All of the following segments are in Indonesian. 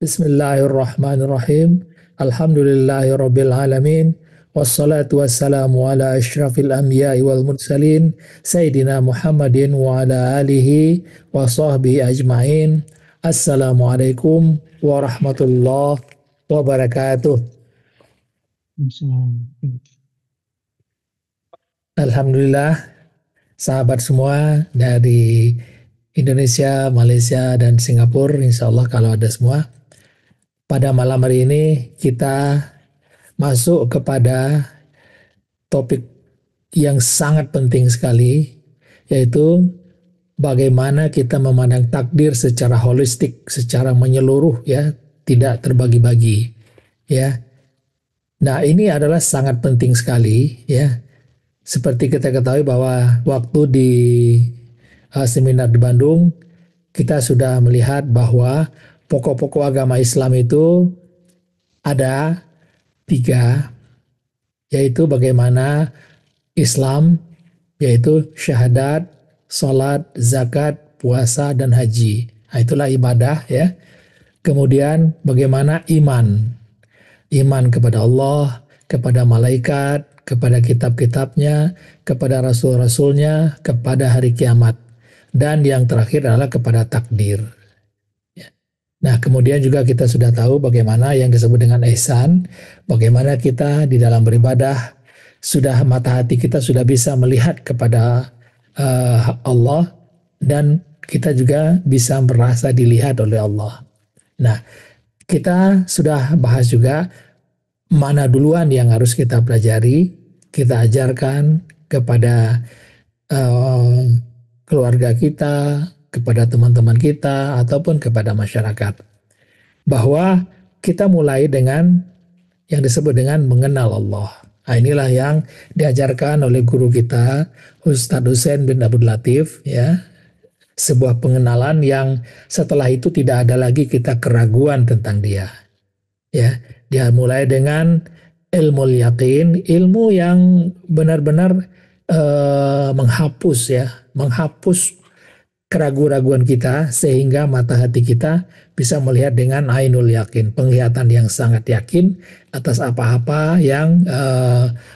Bismillahirrahmanirrahim. Alhamdulillahirabbil alamin. Wassalatu wassalamu ala asyrafil anbiya'i wal mursalin Sayyidina Muhammadin wa ala alihi wa sahbihi ajma'in. Assalamualaikum warahmatullahi wabarakatuh. Alhamdulillah, sahabat semua dari Indonesia, Malaysia, dan Singapura, insya Allah kalau ada semua. Pada malam hari ini kita masuk kepada topik yang sangat penting sekali, yaitu bagaimana kita memandang takdir secara holistik, secara menyeluruh, ya, tidak terbagi-bagi, ya. Nah, ini adalah sangat penting sekali, ya. Seperti kita ketahui bahwa waktu di seminar di Bandung, kita sudah melihat bahwa pokok-pokok agama Islam itu ada 3, yaitu bagaimana Islam, yaitu syahadat, salat, zakat, puasa, dan haji. Nah, itulah ibadah, ya. Kemudian bagaimana iman. Iman kepada Allah, kepada malaikat, kepada kitab-kitabnya, kepada rasul-rasulnya, kepada hari kiamat. Dan yang terakhir adalah kepada takdir. Nah, kemudian juga kita sudah tahu bagaimana yang disebut dengan ihsan, bagaimana kita di dalam beribadah, sudah mata hati kita sudah bisa melihat kepada Allah, dan kita juga bisa merasa dilihat oleh Allah. Nah, kita sudah bahas juga mana duluan yang harus kita pelajari, kita ajarkan kepada keluarga kita, kepada teman-teman kita, ataupun kepada masyarakat. Bahwa kita mulai dengan yang disebut dengan mengenal Allah. Nah, inilah yang diajarkan oleh guru kita, Ustadz Husain bin Abdul Latif, ya. Sebuah pengenalan yang setelah itu tidak ada lagi kita keraguan tentang dia. Ya, dia mulai dengan ilmu yakin, ilmu yang benar-benar menghapus keraguan-raguan kita, sehingga mata hati kita bisa melihat dengan ainul yakin, penglihatan yang sangat yakin atas apa-apa yang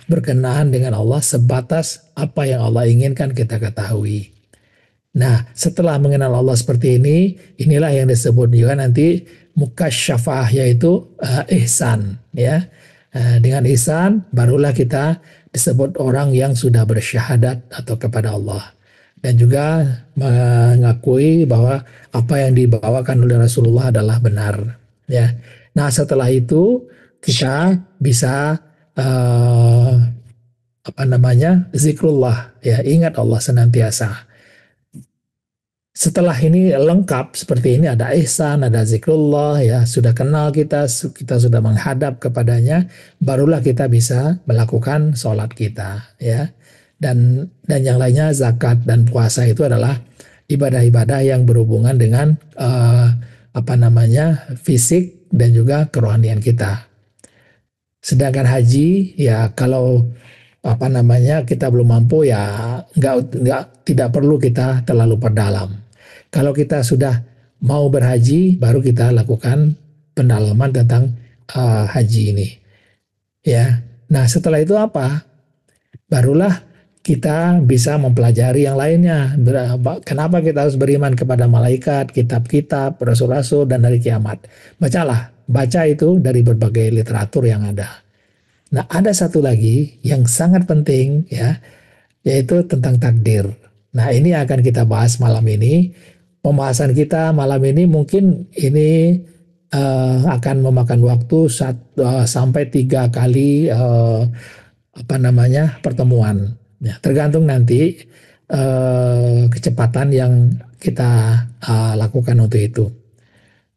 berkenaan dengan Allah, sebatas apa yang Allah inginkan kita ketahui. Nah, setelah mengenal Allah seperti ini, inilah yang disebut juga nanti mukasyafah, yaitu ihsan, ya. Dengan ihsan barulah kita disebut orang yang sudah bersyahadat atau kepada Allah, dan juga mengakui bahwa apa yang dibawakan oleh Rasulullah adalah benar, ya. Nah, setelah itu kita bisa zikrullah, ya, ingat Allah senantiasa. Setelah ini lengkap seperti ini, ada ihsan, ada zikrullah, ya, sudah kenal kita sudah menghadap kepadanya, barulah kita bisa melakukan sholat kita, ya. Dan yang lainnya, zakat dan puasa itu adalah ibadah-ibadah yang berhubungan dengan fisik dan juga kerohanian kita. Sedangkan haji, ya, kalau kita belum mampu, ya tidak perlu kita terlalu perdalam. Kalau kita sudah mau berhaji, baru kita lakukan pendalaman tentang haji ini, ya. Nah, setelah itu apa? Barulah kita bisa mempelajari yang lainnya. Kenapa kita harus beriman kepada malaikat, kitab-kitab, rasul-rasul, dan hari kiamat? Baca itu dari berbagai literatur yang ada. Nah, ada satu lagi yang sangat penting, ya, yaitu tentang takdir. Nah, ini akan kita bahas malam ini. Pembahasan kita malam ini mungkin ini akan memakan waktu sampai 3 kali pertemuan. Ya, tergantung nanti kecepatan yang kita lakukan untuk itu.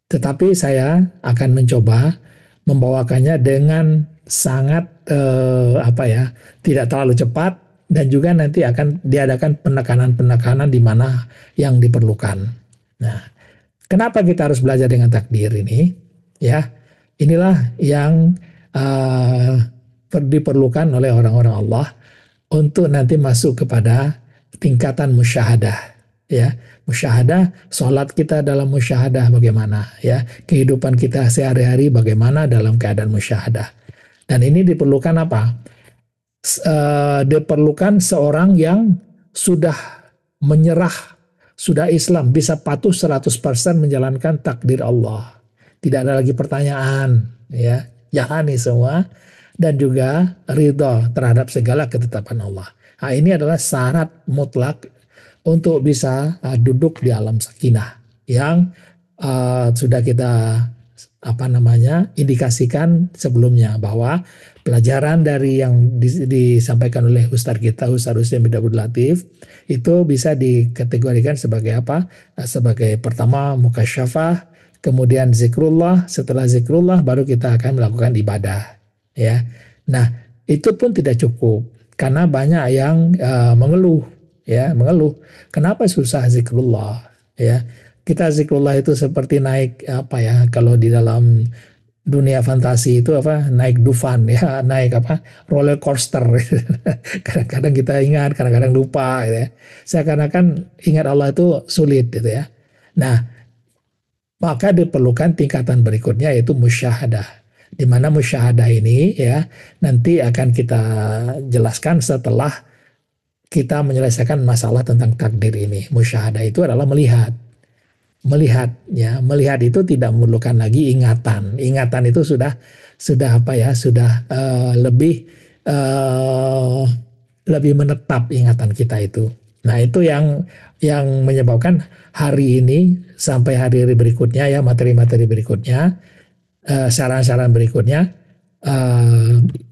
Tetapi saya akan mencoba membawakannya dengan sangat tidak terlalu cepat, dan juga nanti akan diadakan penekanan-penekanan di mana yang diperlukan. Nah, kenapa kita harus belajar dengan takdir ini? Ya, inilah yang diperlukan oleh orang-orang Allah untuk nanti masuk kepada tingkatan musyahadah. ya. Musyahadah, sholat kita dalam musyahadah bagaimana, ya. Kehidupan kita sehari-hari bagaimana dalam keadaan musyahadah. Dan ini diperlukan apa? Diperlukan seorang yang sudah menyerah, sudah Islam, bisa patuh 100% menjalankan takdir Allah. Tidak ada lagi pertanyaan, ya. Jalani semua dan juga ridho terhadap segala ketetapan Allah. Nah, ini adalah syarat mutlak untuk bisa duduk di alam sakinah yang sudah kita indikasikan sebelumnya, bahwa pelajaran dari yang disampaikan oleh Ustadz kita, Ustadz Husain bin Abdul Latif, itu bisa dikategorikan sebagai apa? Sebagai pertama mukasyafah, kemudian zikrullah, setelah zikrullah baru kita akan melakukan ibadah, ya. Nah, itu pun tidak cukup karena banyak yang mengeluh, ya, mengeluh. Kenapa susah zikrullah, ya? Kita zikrullah itu seperti naik apa ya, kalau di dalam dunia fantasi itu apa, naik dufan, ya, naik apa, roller coaster. Kadang-kadang kita ingat, kadang-kadang lupa, gitu ya. Seakan-akan ingat Allah itu sulit, gitu ya. Nah, maka diperlukan tingkatan berikutnya, yaitu musyahadah. Di mana musyahadah ini, ya, nanti akan kita jelaskan setelah kita menyelesaikan masalah tentang takdir ini. Musyahadah itu adalah melihat. Melihat, ya, melihat itu tidak memerlukan lagi ingatan itu sudah apa ya, sudah lebih menetap ingatan kita itu. Nah, itu yang menyebabkan hari ini sampai hari-hari berikutnya, ya, materi-materi berikutnya, saran-saran berikutnya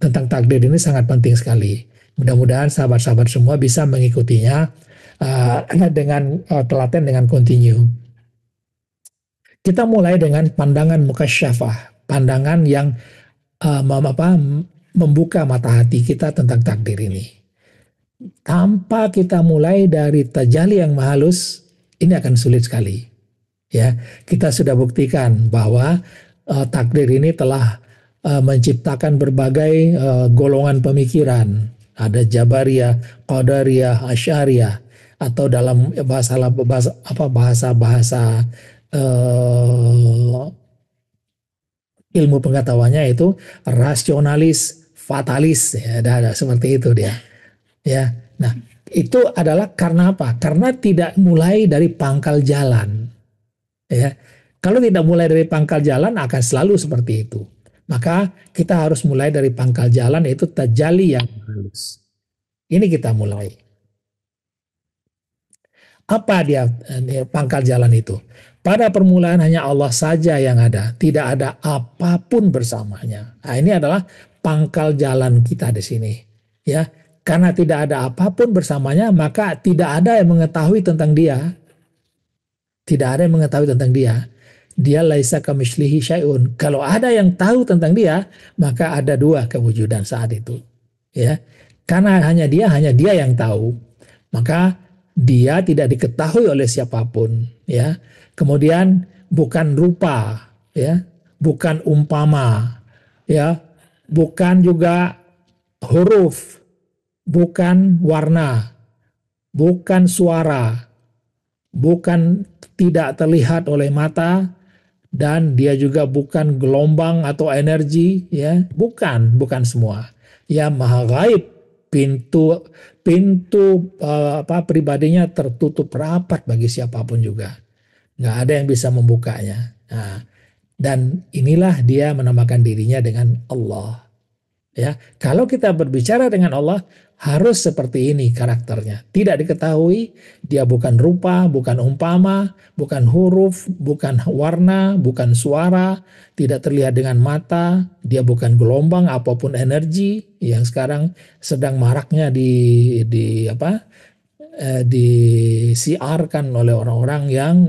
tentang takdir ini sangat penting sekali. Mudah-mudahan sahabat-sahabat semua bisa mengikutinya dengan telaten, dengan kontinu. Kita mulai dengan pandangan mukasyafah, pandangan yang membuka mata hati kita tentang takdir ini. Tanpa kita mulai dari tajalli yang mahalus, ini akan sulit sekali. Ya, kita sudah buktikan bahwa takdir ini telah menciptakan berbagai golongan pemikiran. Ada Jabariyah, Qadariyah, Asy'ariyah, atau dalam bahasa ilmu pengetahuannya itu rasionalis, fatalis, ya, ada seperti itu dia. Ya, nah, itu adalah karena apa? Karena tidak mulai dari pangkal jalan. Ya, kalau tidak mulai dari pangkal jalan akan selalu seperti itu. Maka kita harus mulai dari pangkal jalan, yaitu tajalli yang halus. Ini kita mulai. Apa dia pangkal jalan itu? Pada permulaan hanya Allah saja yang ada, tidak ada apapun bersamanya. Nah, ini adalah pangkal jalan kita di sini, ya. Karena tidak ada apapun bersamanya, maka tidak ada yang mengetahui tentang dia. Tidak ada yang mengetahui tentang dia. Dia laisa kamitslihi syai'un. Kalau ada yang tahu tentang dia, maka ada dua kewujudan saat itu, ya. Karena hanya dia yang tahu. Maka dia tidak diketahui oleh siapapun, ya. Kemudian bukan rupa, ya, bukan umpama, ya, bukan juga huruf, bukan warna, bukan suara, bukan tidak terlihat oleh mata, dan dia juga bukan gelombang atau energi, ya, bukan semua. Ya, maha gaib, pintu pribadinya tertutup rapat bagi siapapun juga. Nggak ada yang bisa membukanya. Nah, dan inilah dia menamakan dirinya dengan Allah. Ya, kalau kita berbicara dengan Allah harus seperti ini karakternya. Tidak diketahui, dia bukan rupa, bukan umpama, bukan huruf, bukan warna, bukan suara, tidak terlihat dengan mata, dia bukan gelombang apapun energi yang sekarang sedang maraknya disiarkan oleh orang-orang yang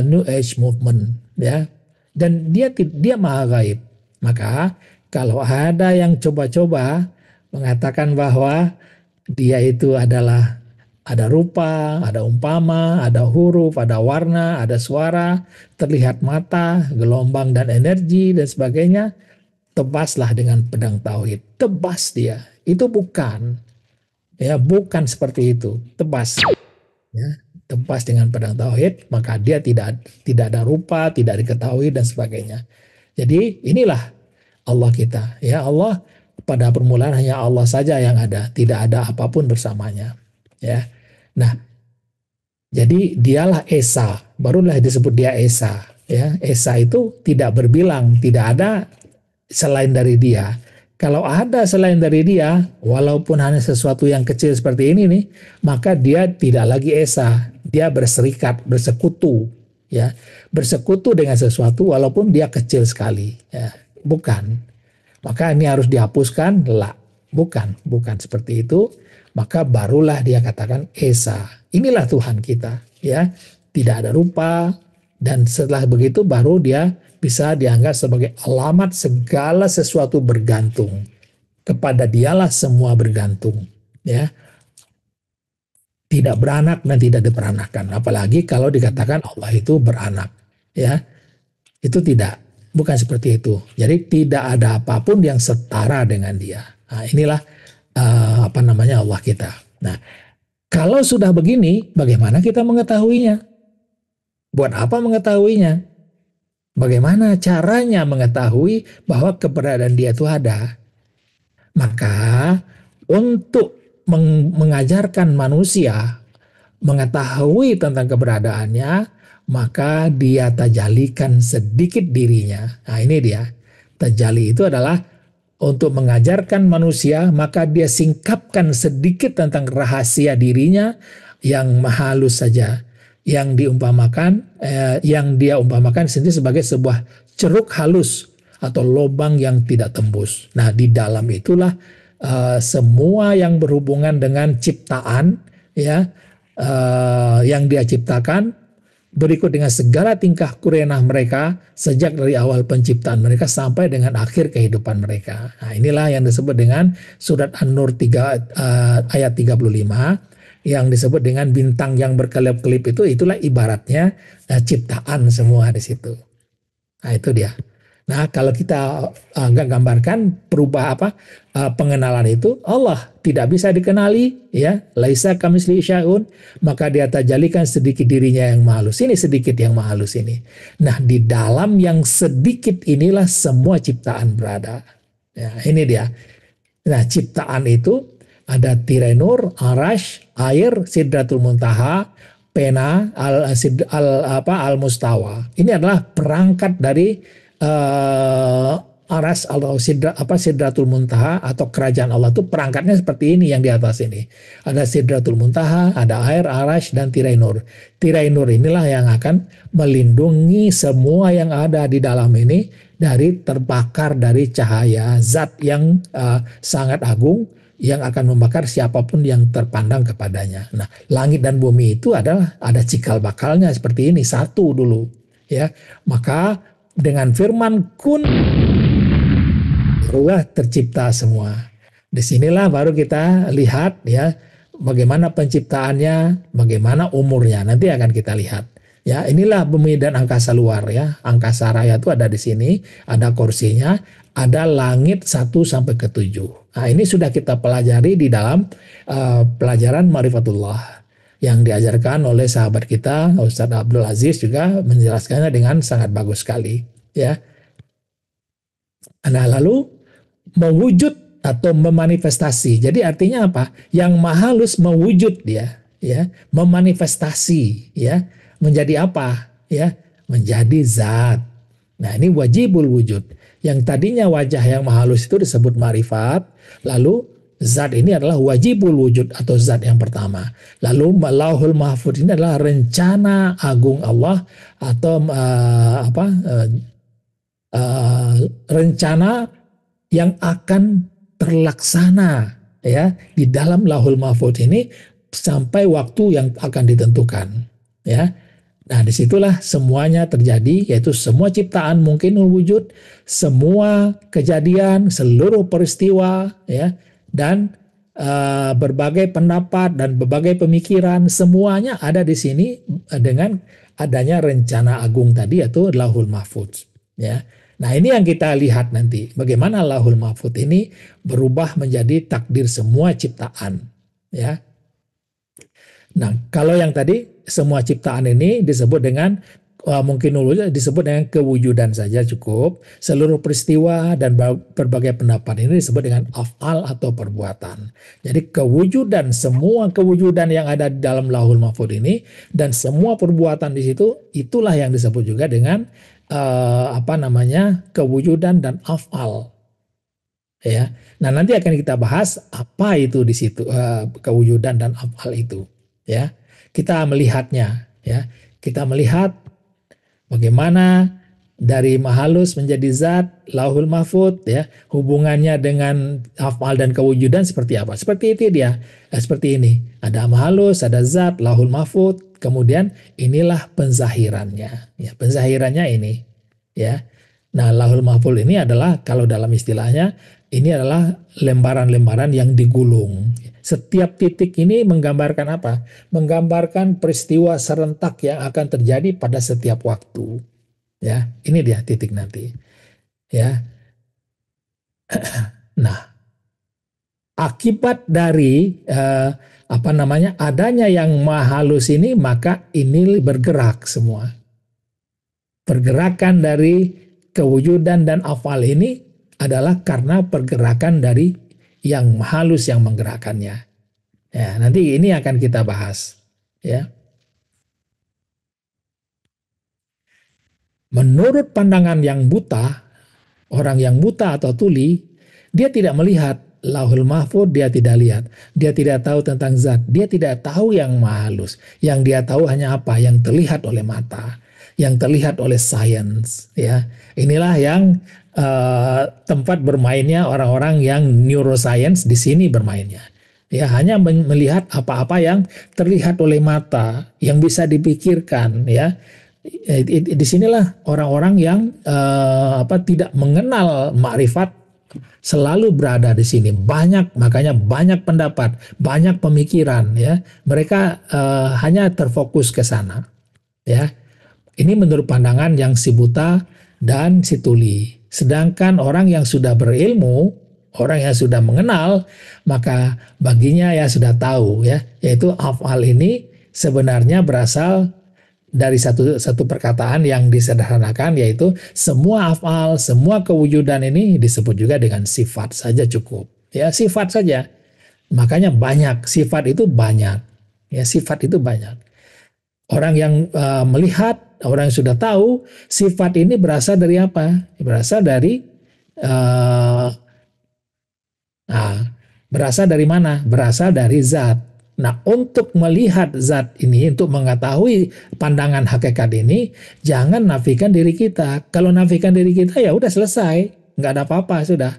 New Age movement, ya. Dan dia maha gaib. Maka kalau ada yang coba-coba mengatakan bahwa dia itu adalah ada rupa, ada umpama, ada huruf, ada warna, ada suara, terlihat mata, gelombang dan energi dan sebagainya, tebaslah dengan pedang tauhid. Tebas dia. Itu bukan. Ya, bukan seperti itu. Tebas. Ya. tempas dengan pedang tauhid, maka dia tidak ada rupa, tidak diketahui dan sebagainya. Jadi inilah Allah kita. Ya, Allah pada permulaan hanya Allah saja yang ada, tidak ada apapun bersamanya. Ya. Nah, jadi dialah Esa, barulah disebut dia Esa. Ya, Esa itu tidak berbilang, tidak ada selain dari dia. Kalau ada selain dari dia, walaupun hanya sesuatu yang kecil seperti ini nih, maka dia tidak lagi Esa, dia berserikat, bersekutu, ya, bersekutu dengan sesuatu walaupun dia kecil sekali, ya, bukan. Maka ini harus dihapuskan, lah, bukan seperti itu. Maka barulah dia katakan Esa. Inilah Tuhan kita, ya, tidak ada rupa, dan setelah begitu baru dia bisa dianggap sebagai alamat segala sesuatu bergantung. Kepada dialah semua bergantung, ya. Tidak beranak dan tidak diperanakan. Apalagi kalau dikatakan Allah itu beranak, ya. Itu tidak, bukan seperti itu. Jadi tidak ada apapun yang setara dengan dia. Nah, inilah apa namanya Allah kita. Nah, kalau sudah begini, bagaimana kita mengetahuinya? Buat apa mengetahuinya? Bagaimana caranya mengetahui bahwa keberadaan dia itu ada? Maka untuk mengajarkan manusia mengetahui tentang keberadaannya, maka dia tajalikan sedikit dirinya. Nah, ini dia. Tajali itu adalah untuk mengajarkan manusia, maka dia singkapkan sedikit tentang rahasia dirinya yang maha halus saja, yang yang dia umpamakan sendiri sebagai sebuah ceruk halus atau lubang yang tidak tembus. Nah, di dalam itulah semua yang berhubungan dengan ciptaan, ya, yang dia ciptakan, berikut dengan segala tingkah kurenah mereka sejak dari awal penciptaan mereka sampai dengan akhir kehidupan mereka. Nah, inilah yang disebut dengan surat An-Nur 3 ayat 35 yang disebut dengan bintang yang berkelip-kelip itu, itulah ibaratnya ciptaan semua di situ. Nah, itu dia. Nah, kalau kita gambarkan pengenalan itu, Allah tidak bisa dikenali, ya, laisa kamitslihi syai'un, maka dia tajalikan sedikit dirinya yang maha halus. Ini sedikit yang maha halus ini. Nah, di dalam yang sedikit inilah semua ciptaan berada. Ya, ini dia. Nah, ciptaan itu ada tirai nur, arash, air, sidratul muntaha, pena, al-mustawa. Ini adalah perangkat dari aras atau sidratul muntaha atau kerajaan Allah itu perangkatnya seperti ini yang di atas ini. Ada sidratul muntaha, ada air, arash, dan tirai nur. Tirai nur inilah yang akan melindungi semua yang ada di dalam ini dari terbakar dari cahaya zat yang sangat agung yang akan membakar siapapun yang terpandang kepadanya. Nah, langit dan bumi itu adalah ada cikal bakalnya seperti ini, satu dulu, ya. Maka dengan firman kun, barulah tercipta semua. Disinilah baru kita lihat, ya, bagaimana penciptaannya, bagaimana umurnya. Nanti akan kita lihat. Ya, inilah bumi dan angkasa luar, ya. Angkasa raya itu ada di sini, ada kursinya, ada langit 1 sampai ke 7. Nah, ini sudah kita pelajari di dalam pelajaran Ma'rifatullah yang diajarkan oleh sahabat kita Ustadz Abdul Aziz, juga menjelaskannya dengan sangat bagus sekali, ya. Nah, lalu mewujud atau memanifestasi. Jadi artinya apa? Yang maha halus mewujud dia, ya, memanifestasi, ya, menjadi apa? Ya, menjadi zat. Nah, ini wajibul wujud. Yang tadinya wajah yang maha halus itu disebut ma'rifat, lalu zat ini adalah wajibul wujud atau zat yang pertama. Lalu lauhul mahfuz ini adalah rencana agung Allah atau rencana yang akan terlaksana, ya, di dalam lauhul mahfuz ini sampai waktu yang akan ditentukan, ya. Nah, disitulah semuanya terjadi, yaitu semua ciptaan mungkin wujud, semua kejadian, seluruh peristiwa, ya, dan berbagai pendapat dan berbagai pemikiran, semuanya ada di sini dengan adanya rencana agung tadi, yaitu lauhul mahfuz, ya. Nah, ini yang kita lihat nanti, bagaimana lauhul mahfuz ini berubah menjadi takdir semua ciptaan, ya. Nah, kalau yang tadi semua ciptaan ini disebut dengan mungkin dulu disebut dengan kewujudan saja cukup. Seluruh peristiwa dan berbagai pendapat ini disebut dengan af'al atau perbuatan. Jadi kewujudan, semua kewujudan yang ada di dalam Lauhul Mahfuz ini dan semua perbuatan di situ, itulah yang disebut juga dengan apa namanya, kewujudan dan af'al. Ya. Nah, nanti akan kita bahas apa itu di situ kewujudan dan af'al itu, ya. Kita melihatnya, ya. Kita melihat bagaimana dari mahalus menjadi zat, lauhul mahfud, ya, hubungannya dengan af'al dan kewujudan seperti apa? Seperti itu dia, seperti ini. Ada mahalus, ada zat, lauhul mahfud, kemudian inilah penzahirannya, ya, penzahirannya ini, ya. Nah, lauhul mahfud ini adalah kalau dalam istilahnya ini adalah lembaran-lembaran yang digulung. Setiap titik ini menggambarkan apa? Menggambarkan peristiwa serentak yang akan terjadi pada setiap waktu. Ya, ini dia titik nanti. Ya. Nah, akibat dari apa namanya adanya yang maha halus ini, maka ini bergerak semua. Pergerakan dari kewujudan dan afal ini adalah karena pergerakan dari yang halus yang menggerakkannya. Ya, nanti ini akan kita bahas. Ya. Menurut pandangan yang buta, orang yang buta atau tuli, dia tidak melihat Lauhul Mahfud, dia tidak lihat. Dia tidak tahu tentang zat, dia tidak tahu yang maha halus. Yang dia tahu hanya apa? Yang terlihat oleh mata, yang terlihat oleh sains. Ya, inilah yang tempat bermainnya orang-orang yang neuroscience di sini bermainnya. Ya, hanya melihat apa-apa yang terlihat oleh mata, yang bisa dipikirkan, ya. Di sinilah orang-orang yang tidak mengenal makrifat selalu berada di sini. Banyak, makanya banyak pendapat, banyak pemikiran, ya. Mereka hanya terfokus ke sana, ya. Ini menurut pandangan yang si buta dan si tuli. Sedangkan orang yang sudah berilmu, orang yang sudah mengenal, maka baginya ya sudah tahu, ya, yaitu af'al ini sebenarnya berasal dari satu perkataan yang disederhanakan, yaitu semua af'al, semua kewujudan ini disebut juga dengan sifat saja cukup. Ya, sifat saja. Makanya banyak, sifat itu banyak. Ya, sifat itu banyak. Orang yang melihat, orang yang sudah tahu, sifat ini berasal dari apa? Berasal dari uh, nah, berasal dari mana? Berasal dari zat. Nah, untuk melihat zat ini, untuk mengetahui pandangan hakikat ini, jangan nafikan diri kita. Kalau nafikan diri kita, ya udah selesai, nggak ada apa-apa sudah.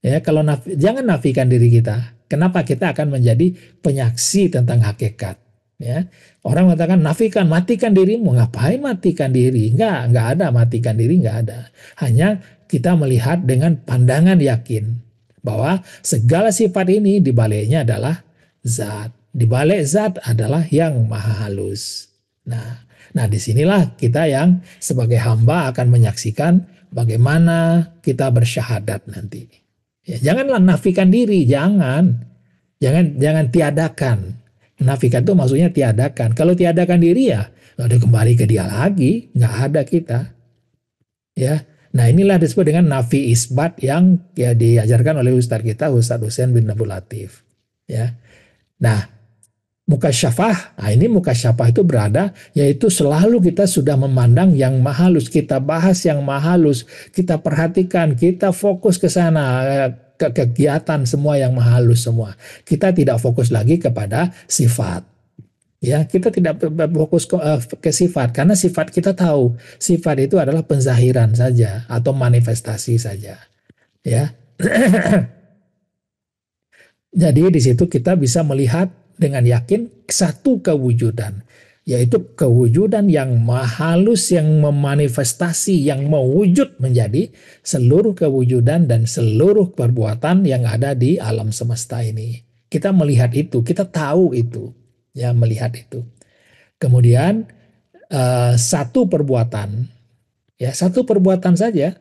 Ya, kalau jangan nafikan diri kita. Kenapa? Kita akan menjadi penyaksi tentang hakikat. Ya, orang mengatakan nafikan, matikan dirimu. Ngapain matikan diri? Nggak ada matikan diri, nggak ada. Hanya kita melihat dengan pandangan yakin bahwa segala sifat ini dibaliknya adalah zat. Di balik zat adalah yang maha halus. Nah, disinilah kita yang sebagai hamba akan menyaksikan bagaimana kita bersyahadat nanti. Ya, janganlah nafikan diri, jangan tiadakan. Nafikan itu maksudnya tiadakan. Kalau tiadakan diri ya, udah kembali ke dia lagi, nggak ada kita. Ya, nah inilah disebut dengan nafi isbat yang ya diajarkan oleh Ustadz kita, Ustadz Husain bin Abdul Latif. Ya, nah mukasyafah, nah ini mukasyafah itu berada, yaitu selalu kita sudah memandang yang mahalus, kita bahas yang mahalus, kita perhatikan, kita fokus ke sana, ke kegiatan semua yang mahalus semua. Kita tidak fokus lagi kepada sifat. Ya, kita tidak fokus ke sifat, karena sifat kita tahu, sifat itu adalah penzahiran saja atau manifestasi saja. Ya. Jadi di situ kita bisa melihat dengan yakin satu kewujudan, yaitu kewujudan yang mahalus, yang memanifestasi, yang mewujud menjadi seluruh kewujudan dan seluruh perbuatan yang ada di alam semesta ini. Kita melihat itu, kita tahu itu, ya, melihat itu. Kemudian satu perbuatan, ya, satu perbuatan saja,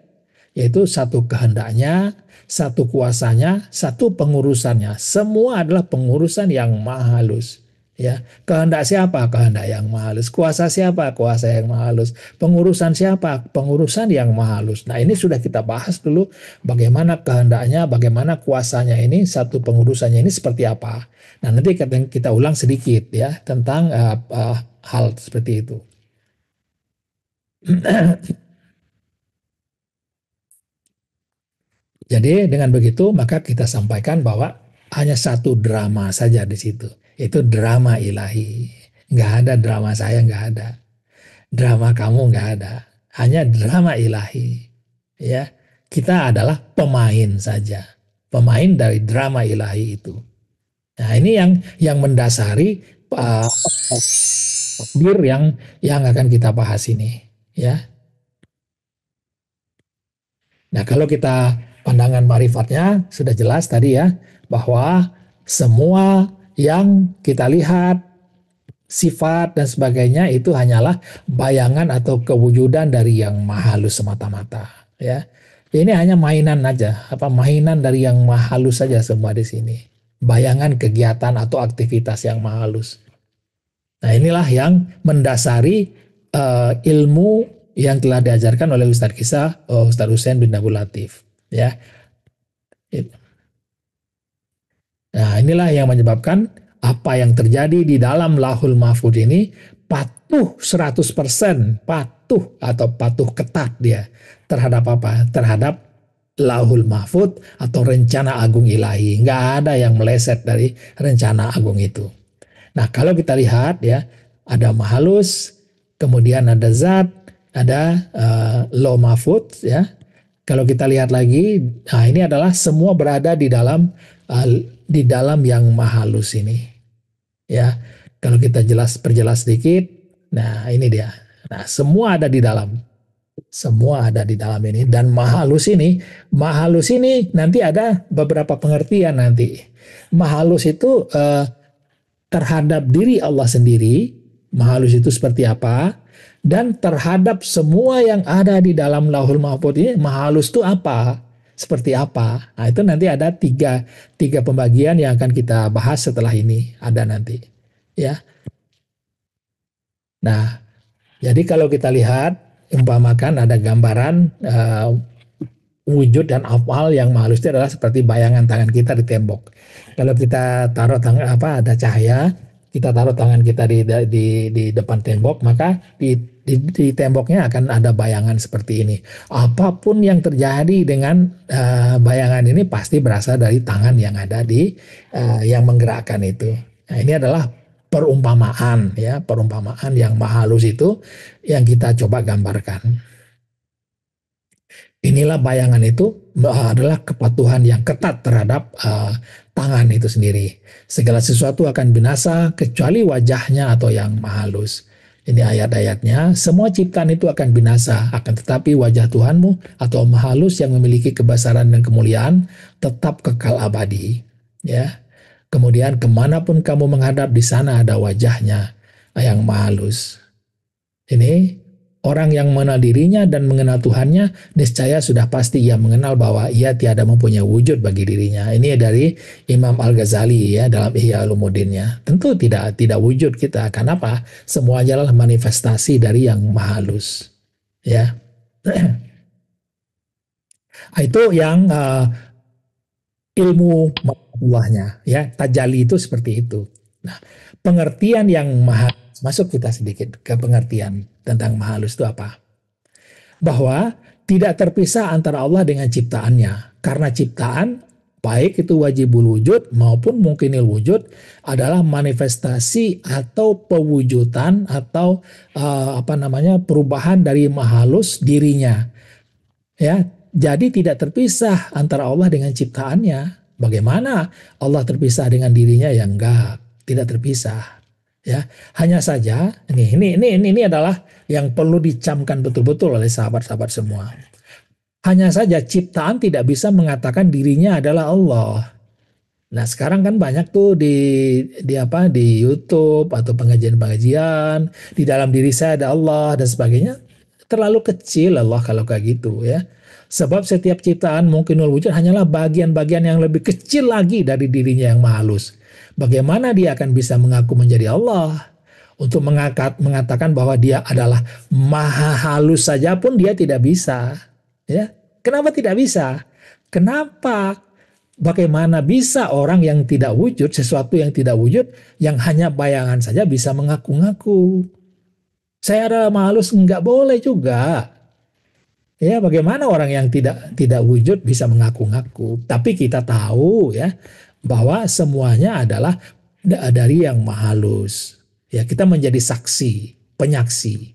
yaitu satu kehendaknya, satu kuasanya, satu pengurusannya. Semua adalah pengurusan yang maha halus. Ya, kehendak siapa? Kehendak yang maha halus. Kuasa siapa? Kuasa yang maha halus. Pengurusan siapa? Pengurusan yang maha halus. Nah, ini sudah kita bahas dulu bagaimana kehendaknya, bagaimana kuasanya ini, satu pengurusannya ini seperti apa. Nah, nanti kita ulang sedikit ya tentang hal seperti itu. Jadi dengan begitu maka kita sampaikan bahwa hanya satu drama saja di situ. Itu drama ilahi. Nggak ada drama saya, nggak ada. Drama kamu nggak ada. Hanya drama ilahi. Ya, kita adalah pemain saja. Pemain dari drama ilahi itu. Nah, ini yang mendasari takdir yang akan kita bahas ini. Ya. Nah, kalau kita pandangan marifatnya sudah jelas tadi ya, bahwa semua yang kita lihat, sifat dan sebagainya itu hanyalah bayangan atau kewujudan dari yang maha halus semata-mata. Ya, ini hanya mainan aja, apa mainan dari yang maha halus saja semua di sini. Bayangan kegiatan atau aktivitas yang maha halus. Nah, inilah yang mendasari ilmu yang telah diajarkan oleh Ustadz Kisah, Ustadz Hussein bin Abdul Latif. Ya, nah inilah yang menyebabkan apa yang terjadi di dalam Lahul Mahfud ini patuh 100%, patuh atau patuh ketat dia terhadap apa? Terhadap Lahul Mahfud atau rencana agung ilahi. Nggak ada yang meleset dari rencana agung itu. Nah, kalau kita lihat ya, ada mahalus, kemudian ada zat, ada law mahfud ya. Kalau kita lihat lagi, nah ini adalah semua berada di dalam yang mahalus ini. Ya, kalau kita perjelas sedikit, nah ini dia. Nah, semua ada di dalam. Semua ada di dalam ini dan mahalus ini nanti ada beberapa pengertian nanti. Mahalus itu terhadap diri Allah sendiri, mahalus itu seperti apa, dan terhadap semua yang ada di dalam Lauhul Mahfuz ini, mahalus itu apa, seperti apa. Nah itu nanti ada tiga pembagian yang akan kita bahas setelah ini, ada nanti. Ya. Nah, jadi kalau kita lihat, umpamakan ada gambaran wujud dan afal yang mahalus itu adalah seperti bayangan tangan kita di tembok. Kalau kita taruh tangan ada cahaya, kita taruh tangan kita di depan tembok, maka di temboknya akan ada bayangan seperti ini. Apapun yang terjadi dengan bayangan ini pasti berasal dari tangan yang ada yang menggerakkan itu. Nah, ini adalah perumpamaan ya, perumpamaan yang mahalus itu yang kita coba gambarkan. Inilah bayangan itu adalah kepatuhan yang ketat terhadap tangan itu sendiri. Segala sesuatu akan binasa kecuali wajahnya atau yang mahalus. Ini ayat-ayatnya, semua ciptaan itu akan binasa, akan tetapi wajah Tuhanmu atau mahalus yang memiliki kebesaran dan kemuliaan tetap kekal abadi. Ya. Kemudian kemanapun kamu menghadap di sana ada wajahnya yang mahalus. Ini orang yang mengenal dirinya dan mengenal Tuhannya, niscaya sudah pasti ia mengenal bahwa ia tiada mempunyai wujud bagi dirinya. Ini dari Imam Al-Ghazali ya dalam Ihya Ulumuddinnya. Tentu tidak wujud kita. Kenapa? Semua adalah manifestasi dari yang maha halus. Ya. Itu yang ilmu Allahnya ya. Tajali itu seperti itu. Nah, pengertian yang maha masuk kita sedikit ke pengertian tentang maha halus itu apa? Bahwa tidak terpisah antara Allah dengan ciptaannya. Karena ciptaan, baik itu wajibul wujud maupun mungkinil wujud, adalah manifestasi atau pewujudan atau perubahan dari maha halus dirinya. Ya, jadi tidak terpisah antara Allah dengan ciptaannya. Bagaimana Allah terpisah dengan dirinya? Ya enggak, tidak terpisah. Ya, hanya saja ini adalah yang perlu dicamkan betul-betul oleh sahabat-sahabat semua. Hanya saja ciptaan tidak bisa mengatakan dirinya adalah Allah. Nah, sekarang kan banyak tuh di YouTube atau pengajian-pengajian, di dalam diri saya ada Allah dan sebagainya. Terlalu kecil Allah kalau kayak gitu ya. Sebab setiap ciptaan mungkinul wujud hanyalah bagian-bagian yang lebih kecil lagi dari dirinya yang maha halus. Bagaimana dia akan bisa mengaku menjadi Allah? Untuk mengatakan bahwa dia adalah maha halus saja pun dia tidak bisa. Ya, kenapa tidak bisa? Kenapa? Bagaimana bisa orang yang tidak wujud, sesuatu yang tidak wujud, yang hanya bayangan saja bisa mengaku-ngaku? Saya adalah maha halus, nggak boleh juga. Ya, bagaimana orang yang tidak wujud bisa mengaku-ngaku? Tapi kita tahu ya bahwa semuanya adalah dari yang maha halus. Ya, kita menjadi saksi, penyaksi.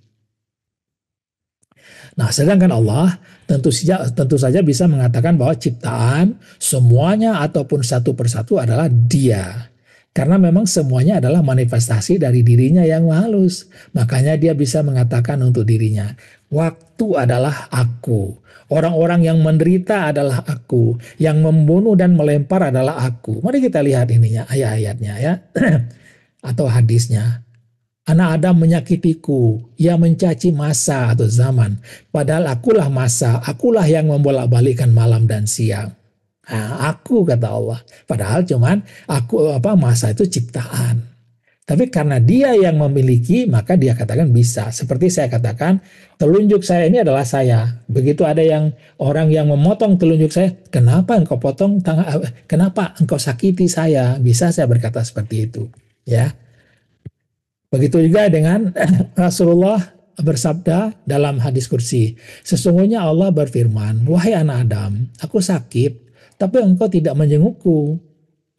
Nah, sedangkan Allah tentu saja bisa mengatakan bahwa ciptaan semuanya ataupun satu persatu adalah Dia. Karena memang semuanya adalah manifestasi dari dirinya yang halus. Makanya dia bisa mengatakan untuk dirinya, waktu adalah aku. Orang-orang yang menderita adalah aku. Yang membunuh dan melempar adalah aku. Mari kita lihat ininya, ayat-ayatnya ya. Atau hadisnya. Anak Adam menyakitiku, ia mencaci masa atau zaman. Padahal akulah masa, akulah yang membolak-balikkan malam dan siang. Nah, aku kata Allah. Padahal cuman masa itu ciptaan. Tapi karena dia yang memiliki, maka dia katakan bisa. Seperti saya katakan, telunjuk saya ini adalah saya. Begitu ada orang yang memotong telunjuk saya, kenapa engkau potong tangan? Kenapa engkau sakiti saya? Bisa saya berkata seperti itu, ya. Begitu juga dengan Rasulullah bersabda dalam hadis kursi. Sesungguhnya Allah berfirman, wahai anak Adam, aku sakit, tapi engkau tidak menjengukku.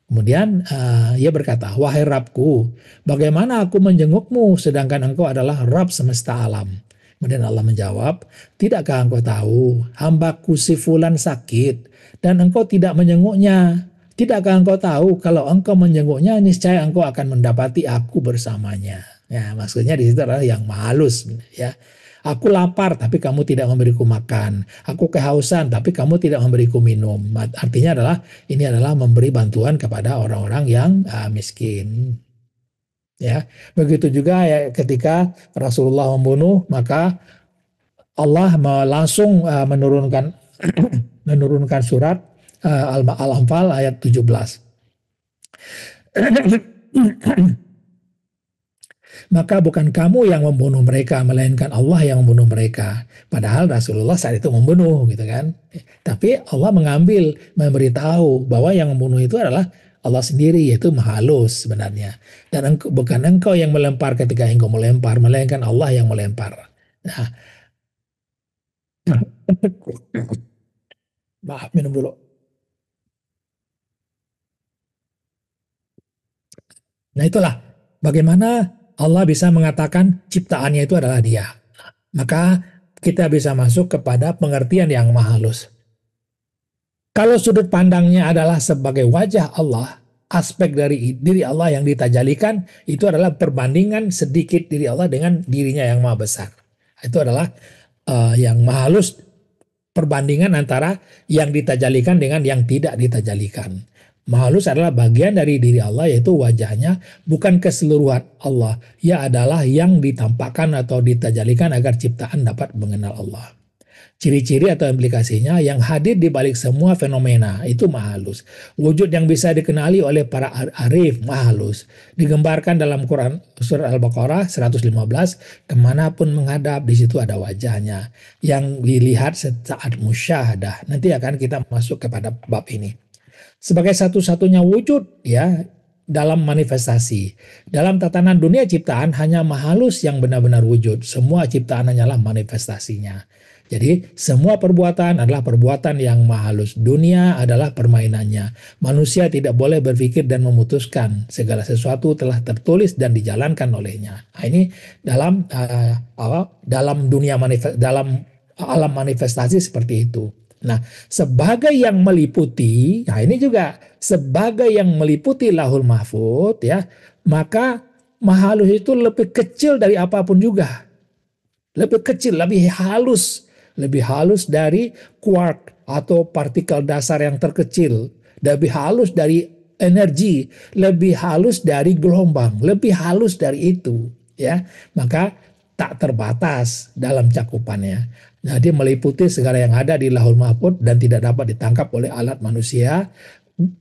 Kemudian ia berkata, wahai Rabbku, bagaimana aku menjengukmu sedangkan engkau adalah Rabb semesta alam. Kemudian Allah menjawab, tidakkah engkau tahu, hambaku si fulan sakit dan engkau tidak menjenguknya. Tidakkah engkau tahu kalau engkau menjenguknya niscaya engkau akan mendapati aku bersamanya. Ya, maksudnya di situ adalah yang halus ya. Aku lapar tapi kamu tidak memberiku makan. Aku kehausan tapi kamu tidak memberiku minum. Artinya ini adalah memberi bantuan kepada orang-orang yang miskin. Ya, begitu juga ya ketika Rasulullah membunuh, maka Allah langsung menurunkan menurunkan surat Al-Anfal ayat 17. Maka bukan kamu yang membunuh mereka, melainkan Allah yang membunuh mereka. Padahal Rasulullah saat itu membunuh, gitu kan. Tapi Allah memberitahu bahwa yang membunuh itu adalah Allah sendiri, yaitu Maha Halus sebenarnya. Dan bukan engkau yang melempar ketika engkau melempar, melainkan Allah yang melempar. Nah, maaf minum dulu. Nah itulah bagaimana Allah bisa mengatakan ciptaannya itu adalah Dia. Maka kita bisa masuk kepada pengertian yang maha halus. Kalau sudut pandangnya adalah sebagai wajah Allah, aspek dari diri Allah yang ditajalikan itu adalah perbandingan sedikit diri Allah dengan dirinya yang maha besar. Itu adalah yang maha halus, perbandingan antara yang ditajalikan dengan yang tidak ditajalikan. Maha halus adalah bagian dari diri Allah, yaitu wajahnya, bukan keseluruhan Allah. Ia adalah yang ditampakkan atau ditajalikan agar ciptaan dapat mengenal Allah. Ciri-ciri atau implikasinya yang hadir di balik semua fenomena itu maha halus. Wujud yang bisa dikenali oleh para arif maha halus. Digambarkan dalam Quran surat Al-Baqarah 115, kemanapun menghadap di situ ada wajahnya. Yang dilihat saat musyahadah. Nanti akan kita masuk kepada bab ini. Sebagai satu-satunya wujud ya dalam manifestasi. Dalam tatanan dunia ciptaan hanya maha halus yang benar-benar wujud. Semua ciptaan hanyalah manifestasinya. Jadi semua perbuatan adalah perbuatan yang maha halus. Dunia adalah permainannya. Manusia tidak boleh berpikir dan memutuskan. Segala sesuatu telah tertulis dan dijalankan olehnya. Nah, ini dalam dunia dalam alam manifestasi seperti itu. Nah, sebagai yang meliputi, nah ini juga sebagai yang meliputi Lauhul Mahfuz ya, maka maha halus itu lebih kecil dari apapun juga. Lebih kecil, lebih halus dari quark atau partikel dasar yang terkecil, lebih halus dari energi, lebih halus dari gelombang, lebih halus dari itu ya. Maka tak terbatas dalam cakupannya. Jadi meliputi segala yang ada di Lahul Mahfuz dan tidak dapat ditangkap oleh alat manusia,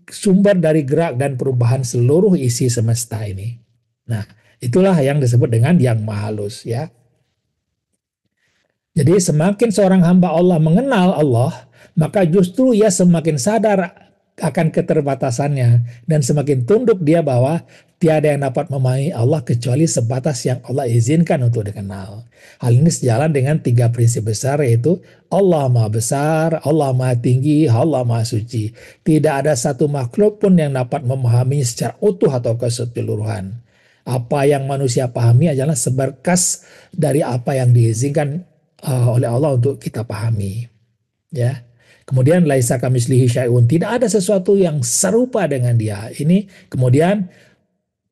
sumber dari gerak dan perubahan seluruh isi semesta ini. Nah, itulah yang disebut dengan yang maha halus ya. Jadi semakin seorang hamba Allah mengenal Allah, maka justru ia semakin sadar akan keterbatasannya dan semakin tunduk dia bahwa tiada yang dapat memahami Allah kecuali sebatas yang Allah izinkan untuk dikenal. Hal ini sejalan dengan tiga prinsip besar, yaitu Allah Maha Besar, Allah Maha Tinggi, Allah Maha Suci. Tidak ada satu makhluk pun yang dapat memahami secara utuh atau keseluruhan. Apa yang manusia pahami adalah seberkas dari apa yang diizinkan oleh Allah untuk kita pahami. Ya. Kemudian laisa kamitslihi syai'un, tidak ada sesuatu yang serupa dengan dia. Ini kemudian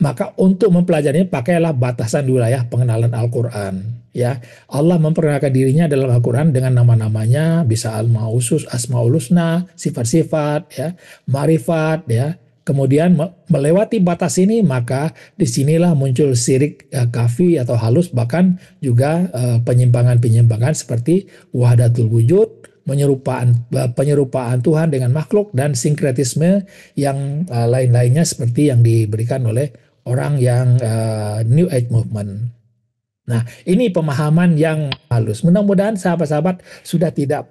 maka untuk mempelajarinya pakailah batasan wilayah pengenalan Al-Qur'an. Ya, Allah memperkenalkan dirinya dalam Al-Qur'an dengan nama-namanya, bisa Asmaul Husna, sifat-sifat, ya, ma'rifat, ya. Kemudian melewati batas ini maka disinilah muncul syirik kafi atau halus, bahkan juga penyimpangan-penyimpangan seperti wahdatul wujud, penyerupaan Tuhan dengan makhluk, dan sinkretisme yang lain-lainnya seperti yang diberikan oleh orang yang New Age Movement. Nah, ini pemahaman yang halus. Mudah-mudahan sahabat-sahabat sudah tidak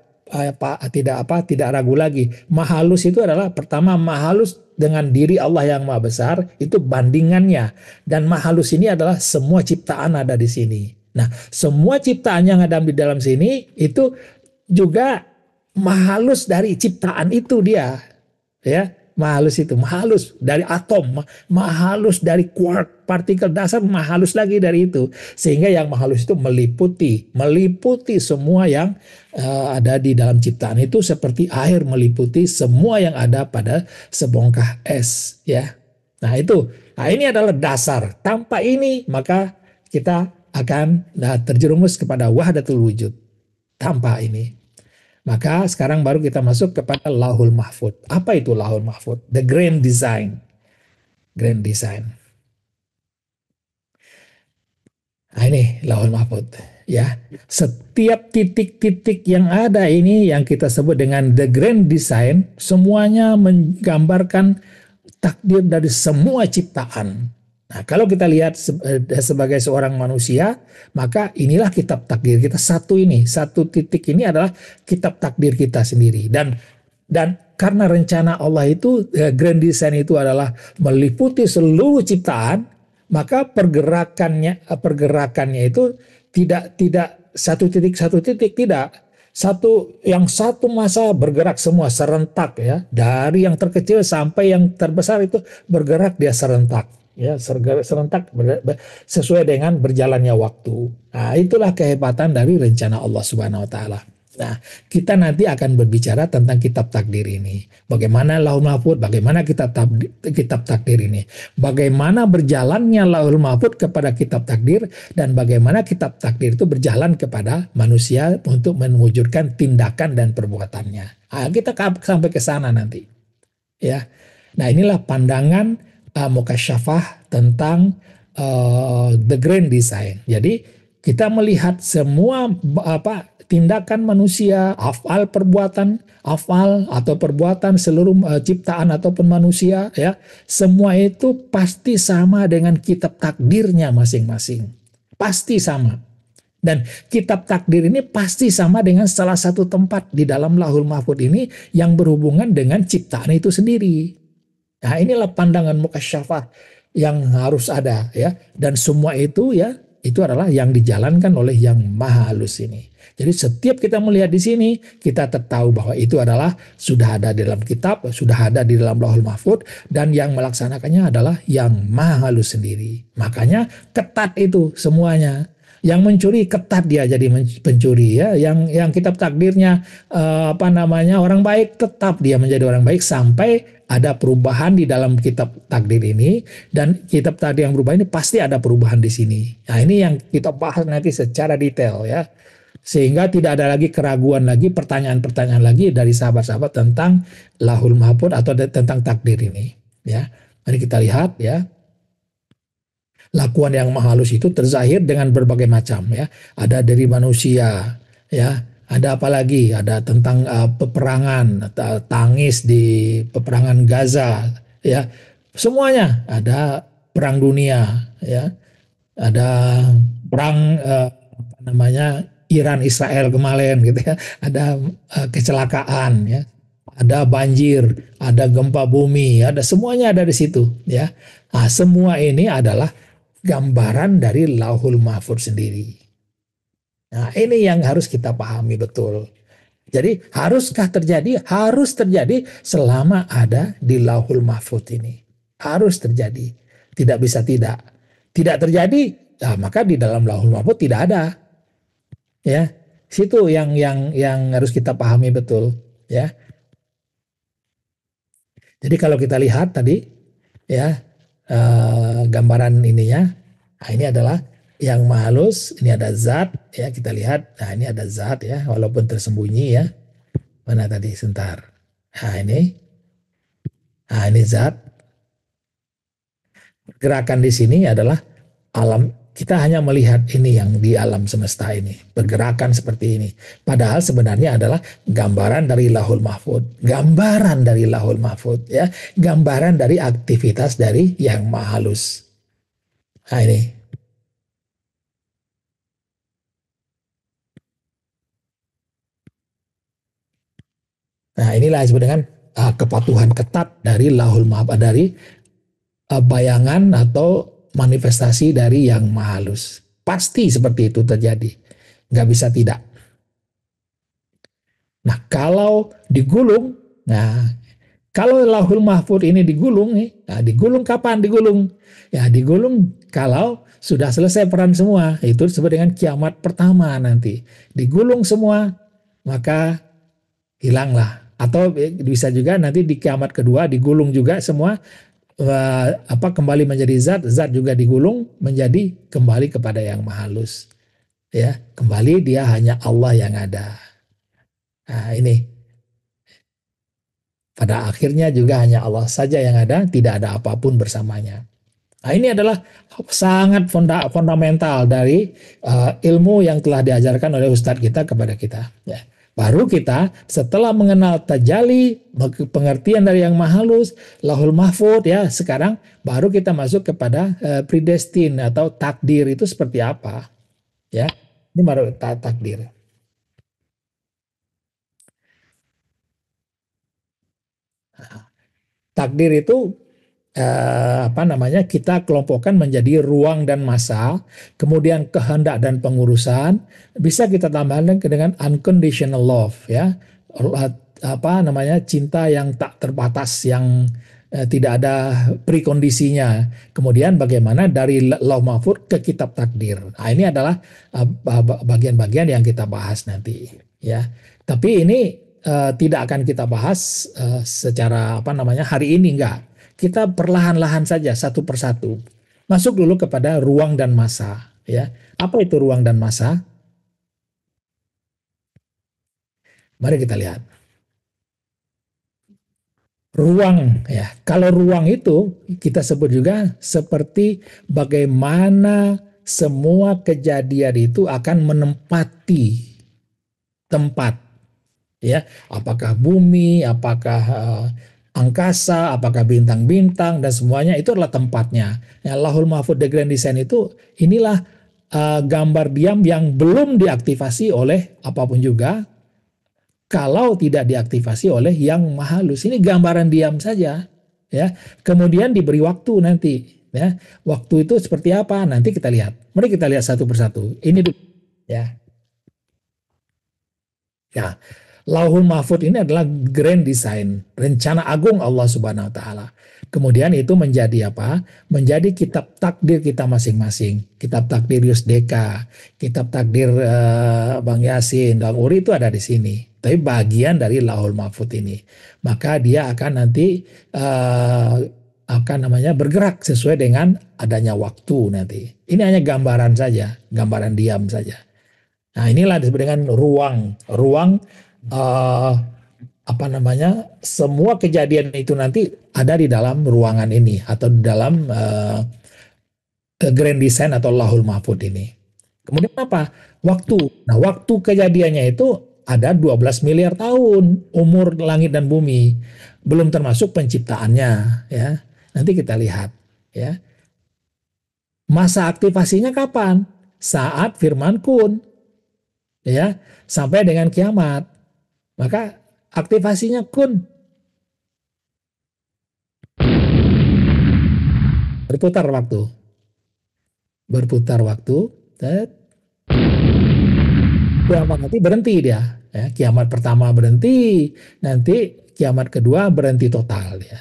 ragu lagi. Mahalus itu adalah pertama, mahalus dengan diri Allah yang Maha Besar, itu bandingannya. Dan mahalus ini adalah semua ciptaan ada di sini. Nah, semua ciptaan yang ada di dalam sini itu juga mahalus dari ciptaan itu dia. Ya, mahalus itu, mahalus dari atom, mahalus dari quark, partikel dasar, mahalus lagi dari itu. Sehingga yang mahalus itu meliputi semua yang ada di dalam ciptaan itu, seperti air meliputi semua yang ada pada sebongkah es, ya. Nah, itu. Nah, ini adalah dasar. Tanpa ini maka kita akan terjerumus kepada wahdatul wujud. Tanpa ini. Maka sekarang baru kita masuk kepada Lauhul Mahfuz. Apa itu Lauhul Mahfuz? The Grand Design. Grand Design. Nah, ini Lauhul Mahfuz. Ya, setiap titik-titik yang ada ini yang kita sebut dengan The Grand Design, semuanya menggambarkan takdir dari semua ciptaan. Nah, kalau kita lihat sebagai seorang manusia, maka inilah kitab takdir kita. Satu titik ini adalah kitab takdir kita sendiri. Dan karena rencana Allah itu, grand design itu adalah meliputi seluruh ciptaan, maka pergerakannya itu tidak satu titik tidak. Satu masa bergerak semua serentak, ya, dari yang terkecil sampai yang terbesar itu bergerak dia serentak. Ya, serentak sesuai dengan berjalannya waktu. Nah, itulah kehebatan dari rencana Allah Subhanahu wa taala. Nah, kita nanti akan berbicara tentang kitab takdir ini. Bagaimana Lauhul Mahfuz, bagaimana kitab takdir ini. Bagaimana berjalannya Lauhul Mahfuz kepada kitab takdir, dan bagaimana kitab takdir itu berjalan kepada manusia untuk mewujudkan tindakan dan perbuatannya. Nah, kita sampai ke sana nanti. Ya. Nah, inilah pandangan mukasyafah tentang the grand design. Jadi kita melihat semua tindakan manusia, afal atau perbuatan seluruh ciptaan ataupun manusia, ya, semua itu pasti sama dengan kitab takdirnya masing-masing. Pasti sama. Dan kitab takdir ini pasti sama dengan salah satu tempat di dalam Lauhul Mahfuz ini yang berhubungan dengan ciptaan itu sendiri. Nah, inilah pandangan mukasyafah yang harus ada, ya. Dan semua itu, ya, itu adalah yang dijalankan oleh yang maha halus ini. Jadi setiap kita melihat di sini, kita tahu bahwa itu adalah sudah ada di dalam kitab, sudah ada di dalam Lauhul Mahfuz, dan yang melaksanakannya adalah yang maha halus sendiri. Makanya ketat itu semuanya. Yang mencuri ketat dia jadi pencuri, ya. Yang kitab takdirnya orang baik, tetap dia menjadi orang baik sampai ada perubahan di dalam kitab takdir ini, dan kitab takdir yang berubah ini pasti ada perubahan di sini. Nah, ini yang kita bahas nanti secara detail, ya. Sehingga tidak ada lagi keraguan lagi, pertanyaan-pertanyaan lagi dari sahabat-sahabat tentang Lauhul Mahfuz atau tentang takdir ini, ya. Mari kita lihat, ya. Lakuan yang maha halus itu terzahir dengan berbagai macam, ya. Ada dari manusia, ya. Ada apa lagi? Ada tentang peperangan, tangis di peperangan Gaza, ya. Semuanya ada perang dunia, ya. Ada perang apa namanya Iran Israel kemarin gitu ya. Ada kecelakaan, ya. Ada banjir, ada gempa bumi, ada semuanya ada di situ, ya. Nah, semua ini adalah gambaran dari Lauhul Mahfuz sendiri. Nah, ini yang harus kita pahami betul. Jadi haruskah terjadi? Harus terjadi selama ada di Lauhul Mahfuz ini. Harus terjadi. Tidak bisa tidak. Tidak terjadi, nah maka di dalam Lauhul Mahfuz tidak ada. Ya, situ yang harus kita pahami betul. Ya, jadi kalau kita lihat tadi, ya gambaran ininya, nah ini adalah yang halus. Ini ada zat, ya kita lihat. Nah ini ada zat ya, walaupun tersembunyi ya. Mana tadi? Sebentar. Nah ini zat. Gerakan di sini adalah alam. Kita hanya melihat ini yang di alam semesta ini. Pergerakan seperti ini. Padahal sebenarnya adalah gambaran dari Lauhul Mahfuz. Gambaran dari Lauhul Mahfuz. Ya. Gambaran dari aktivitas dari yang maha halus. Nah ini. Nah inilah yang disebut dengan kepatuhan ketat dari Lauhul Mahfuz. Dari bayangan atau manifestasi dari yang maha halus. Pasti seperti itu terjadi. Nggak bisa tidak. Nah kalau digulung, nah kalau Lauhul Mahfuz ini digulung nih, nah digulung kapan digulung? Ya digulung kalau sudah selesai peran semua. Itu disebut dengan kiamat pertama nanti. Digulung semua, maka hilanglah. Atau bisa juga nanti di kiamat kedua digulung juga semua, kembali menjadi zat, zat juga digulung menjadi kembali kepada yang maha halus. Ya, kembali dia hanya Allah yang ada. Nah, ini pada akhirnya juga hanya Allah saja yang ada, tidak ada apapun bersamanya. Nah, ini adalah sangat fundamental dari ilmu yang telah diajarkan oleh Ustadz kita kepada kita. Ya. Baru kita setelah mengenal tajali, pengertian dari yang maha halus, Lauhul Mahfuz, ya sekarang baru kita masuk kepada predestin atau takdir itu seperti apa. Ya, ini baru takdir. Takdir itu apa namanya kita kelompokkan menjadi ruang dan masa, kemudian kehendak dan pengurusan, bisa kita tambahkan dengan unconditional love ya, apa namanya cinta yang tak terbatas, yang tidak ada prekondisinya. Kemudian bagaimana dari Lauh Mahfuz ke kitab takdir. Nah, ini adalah bagian-bagian yang kita bahas nanti ya. Tapi ini tidak akan kita bahas secara apa namanya hari ini, enggak. Kita perlahan-lahan saja satu persatu. Masuk dulu kepada ruang dan masa, ya. Apa itu ruang dan masa? Mari kita lihat. Ruang ya. Kalau ruang itu kita sebut juga seperti bagaimana semua kejadian itu akan menempati tempat, ya, apakah bumi, apakah angkasa, apakah bintang-bintang, dan semuanya itu adalah tempatnya. Ya, Lahul Mahfuz The Grand Design itu inilah gambar diam yang belum diaktifasi oleh apapun juga, kalau tidak diaktifasi oleh yang maha halus. Ini gambaran diam saja, ya. Kemudian diberi waktu nanti, ya. Waktu itu seperti apa? Nanti kita lihat. Mari kita lihat satu persatu. Ini ya. Ya, Lauhul Mahfuz ini adalah grand design, rencana agung Allah Subhanahu wa taala. Kemudian itu menjadi apa? Menjadi kitab takdir kita masing-masing. Kitab takdir Yusdeka, kitab takdir Bang Yasin, Bang Uri itu ada di sini. Tapi bagian dari Lauhul Mahfuz ini. Maka dia akan nanti akan namanya bergerak sesuai dengan adanya waktu nanti. Ini hanya gambaran saja, gambaran diam saja. Nah, inilah disebut dengan ruang. Ruang uh, apa namanya? Semua kejadian itu nanti ada di dalam ruangan ini atau di dalam grand design atau Lahul Mahfuz ini. Kemudian apa? Waktu. Nah, waktu kejadiannya itu ada 12 miliar tahun umur langit dan bumi. Belum termasuk penciptaannya, ya. Nanti kita lihat, ya. Masa aktivasinya kapan? Saat firman kun, ya, sampai dengan kiamat. Maka aktivasinya kun, berputar waktu, berputar waktu, kiamat nanti berhenti dia, ya. Kiamat pertama berhenti, nanti kiamat kedua berhenti total dia,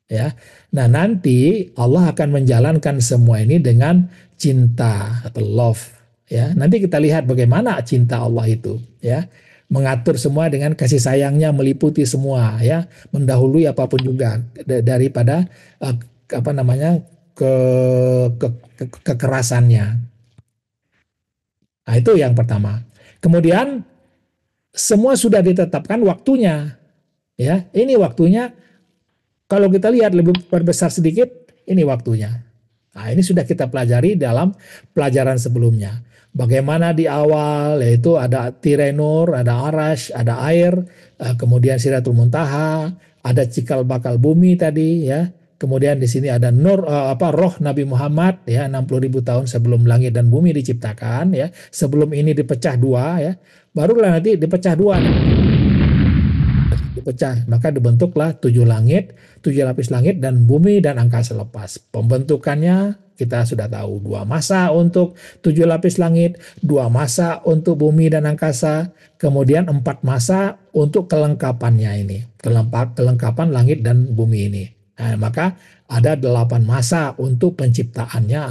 ya. Nah, nanti Allah akan menjalankan semua ini dengan cinta atau love, ya. Nanti kita lihat bagaimana cinta Allah itu, ya. Mengatur semua dengan kasih sayangnya, meliputi semua, ya, mendahului apapun juga daripada apa namanya ke, kekerasannya. Nah, itu yang pertama. Kemudian semua sudah ditetapkan waktunya, ya. Ini waktunya. Kalau kita lihat lebih perbesar sedikit, ini waktunya. Nah, ini sudah kita pelajari dalam pelajaran sebelumnya. Bagaimana di awal, yaitu ada Tirenur, ada Arash, ada air, kemudian Sidratul Muntaha, ada cikal bakal bumi tadi, ya. Kemudian di sini ada nur, roh Nabi Muhammad, ya, 60.000 tahun sebelum langit dan bumi diciptakan, ya. Sebelum ini dipecah dua, ya. Barulah nanti dipecah dua. Dipecah, maka dibentuklah 7 lapis langit dan bumi dan angkasa lepas. Pembentukannya kita sudah tahu, 2 masa untuk 7 lapis langit, 2 masa untuk bumi dan angkasa, kemudian 4 masa untuk kelengkapannya ini, kelengkapan langit dan bumi ini. Nah, maka ada 8 masa untuk penciptaannya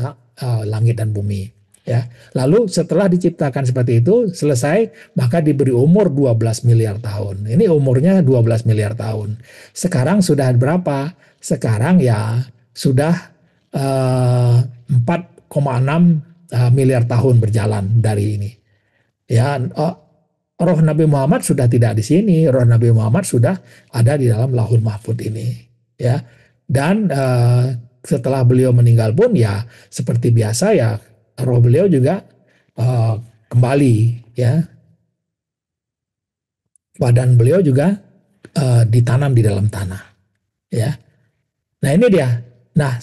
langit dan bumi. Ya, lalu setelah diciptakan seperti itu, selesai, maka diberi umur 12 miliar tahun. Ini umurnya 12 miliar tahun. Sekarang sudah berapa? Sekarang ya sudah 4,6 miliar tahun berjalan dari ini. Ya, roh Nabi Muhammad sudah tidak di sini. Roh Nabi Muhammad sudah ada di dalam Lauhul Mahfudz ini. Ya, dan setelah beliau meninggal pun ya seperti biasa ya, roh beliau juga kembali, ya, badan beliau juga ditanam di dalam tanah, ya. Nah, ini dia. Nah,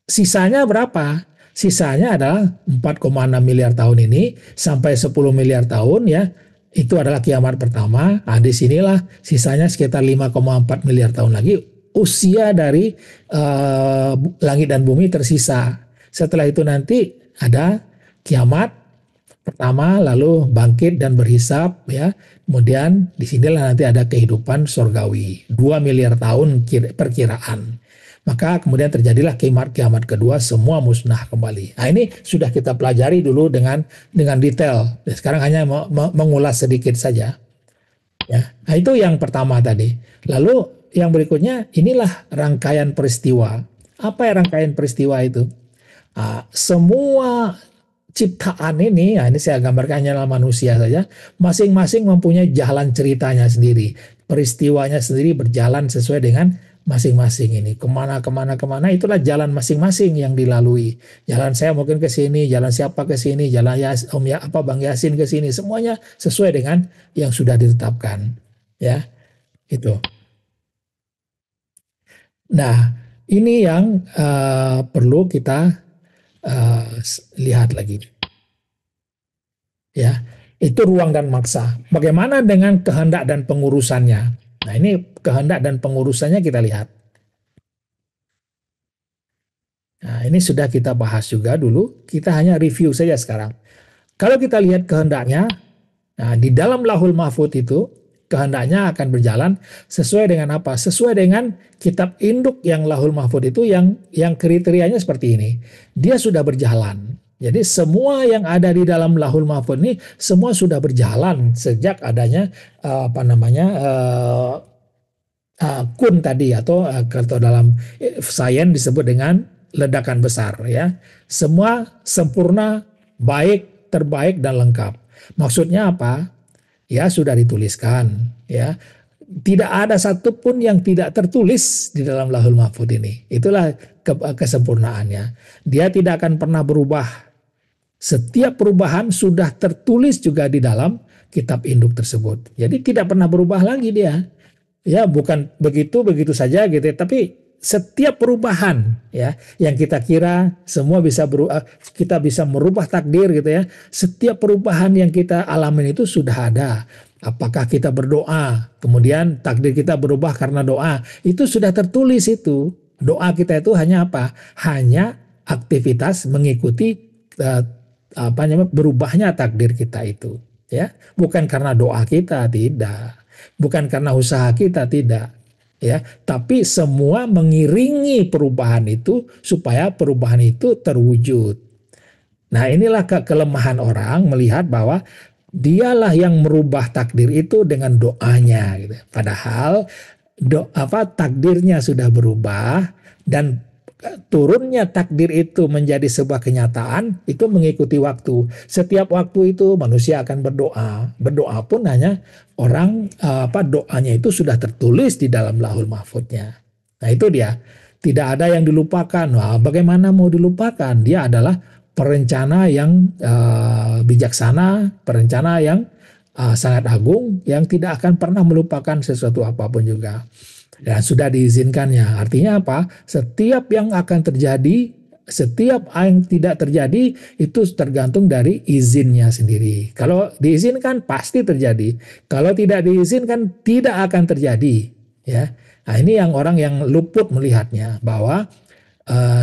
sisanya berapa? Sisanya adalah 4,6 miliar tahun ini sampai 10 miliar tahun, ya. Itu adalah kiamat pertama. Nah, disinilah sisanya sekitar 5,4 miliar tahun lagi usia dari langit dan bumi tersisa. Setelah itu nanti ada kiamat pertama, lalu bangkit dan berhisab, ya. Kemudian disinilah nanti ada kehidupan surgawi, 2 miliar tahun perkiraan. Maka kemudian terjadilah kiamat kedua, semua musnah kembali. Nah, ini sudah kita pelajari dulu dengan detail. Sekarang hanya mengulas sedikit saja. Ya. Nah, itu yang pertama tadi. Lalu yang berikutnya, inilah rangkaian peristiwa. Apa ya rangkaian peristiwa itu? Semua ciptaan ini, nah ini saya gambarkan hanya manusia saja, masing-masing mempunyai jalan ceritanya sendiri, peristiwanya sendiri berjalan sesuai dengan masing-masing ini, kemana, itulah jalan masing-masing yang dilalui. Jalan saya mungkin ke sini, jalan siapa ke sini, jalan Bang Yasin ke sini, semuanya sesuai dengan yang sudah ditetapkan, ya, itu. Nah, ini yang perlu kita lihat lagi, ya. Itu ruang dan maksa. Bagaimana dengan kehendak dan pengurusannya? Nah, ini kehendak dan pengurusannya kita lihat. Nah, ini sudah kita bahas juga dulu. Kita hanya review saja sekarang. Kalau kita lihat kehendaknya, nah, di dalam Lauhul Mahfudz itu kehendaknya akan berjalan sesuai dengan apa? Sesuai dengan kitab induk yang Lauhul Mahfudz itu yang kriterianya seperti ini. Dia sudah berjalan. Jadi semua yang ada di dalam Lauhul Mahfudz ini semua sudah berjalan sejak adanya kun tadi, atau kalau dalam sains disebut dengan ledakan besar, ya. Semua sempurna, baik, terbaik dan lengkap. Maksudnya apa? Ya, sudah dituliskan, ya. Tidak ada satupun yang tidak tertulis di dalam Lauhul Mahfudz ini. Itulah kesempurnaannya. Dia tidak akan pernah berubah. Setiap perubahan sudah tertulis juga di dalam kitab induk tersebut. Jadi tidak pernah berubah lagi dia. Ya, bukan begitu saja gitu ya, tapi setiap perubahan ya yang kita kira semua bisa berubah, kita bisa merubah takdir gitu ya. Setiap perubahan yang kita alami itu sudah ada. Apakah kita berdoa, kemudian takdir kita berubah karena doa, itu sudah tertulis itu. Doa kita itu hanya apa? Hanya aktivitas mengikuti apa namanya berubahnya takdir kita itu, ya. Bukan karena doa kita, tidak. Bukan karena usaha kita, tidak, ya, tapi semua mengiringi perubahan itu supaya perubahan itu terwujud. Nah, inilah kelemahan orang melihat bahwa dialah yang merubah takdir itu dengan doanya gitu. Padahal takdirnya sudah berubah, dan turunnya takdir itu menjadi sebuah kenyataan itu mengikuti waktu. Setiap waktu itu manusia akan berdoa. Berdoa pun hanya orang doanya itu sudah tertulis di dalam Lauhul Mahfuznya. Nah, itu dia. Tidak ada yang dilupakan. Wah, bagaimana mau dilupakan? Dia adalah perencana yang bijaksana, perencana yang sangat agung, yang tidak akan pernah melupakan sesuatu apapun juga. Dan sudah diizinkannya. Artinya apa? Setiap yang akan terjadi, setiap yang tidak terjadi itu tergantung dari izinnya sendiri. Kalau diizinkan pasti terjadi. Kalau tidak diizinkan tidak akan terjadi. Ya. Nah, ini yang orang yang luput melihatnya bahwa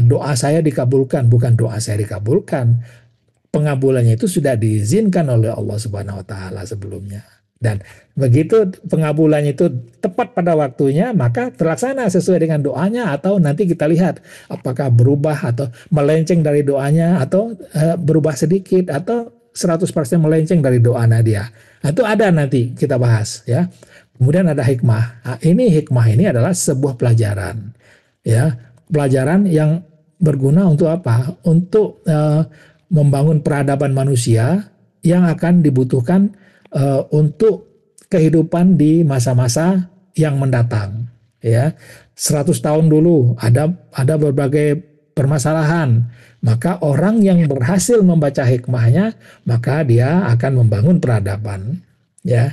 doa saya dikabulkan, bukan doa saya dikabulkan. Pengabulannya itu sudah diizinkan oleh Allah Subhanahu wa taala sebelumnya. Dan begitu pengabulannya itu tepat pada waktunya, maka terlaksana sesuai dengan doanya, atau nanti kita lihat apakah berubah atau melenceng dari doanya, atau berubah sedikit atau 100% melenceng dari doa dia. Nah, itu ada nanti kita bahas ya. Kemudian ada hikmah. Nah, hikmah ini adalah sebuah pelajaran. Ya, pelajaran yang berguna untuk apa? Untuk membangun peradaban manusia yang akan dibutuhkan untuk kehidupan di masa-masa yang mendatang, ya. 100 tahun dulu ada berbagai permasalahan, maka orang yang berhasil membaca hikmahnya, maka dia akan membangun peradaban, ya.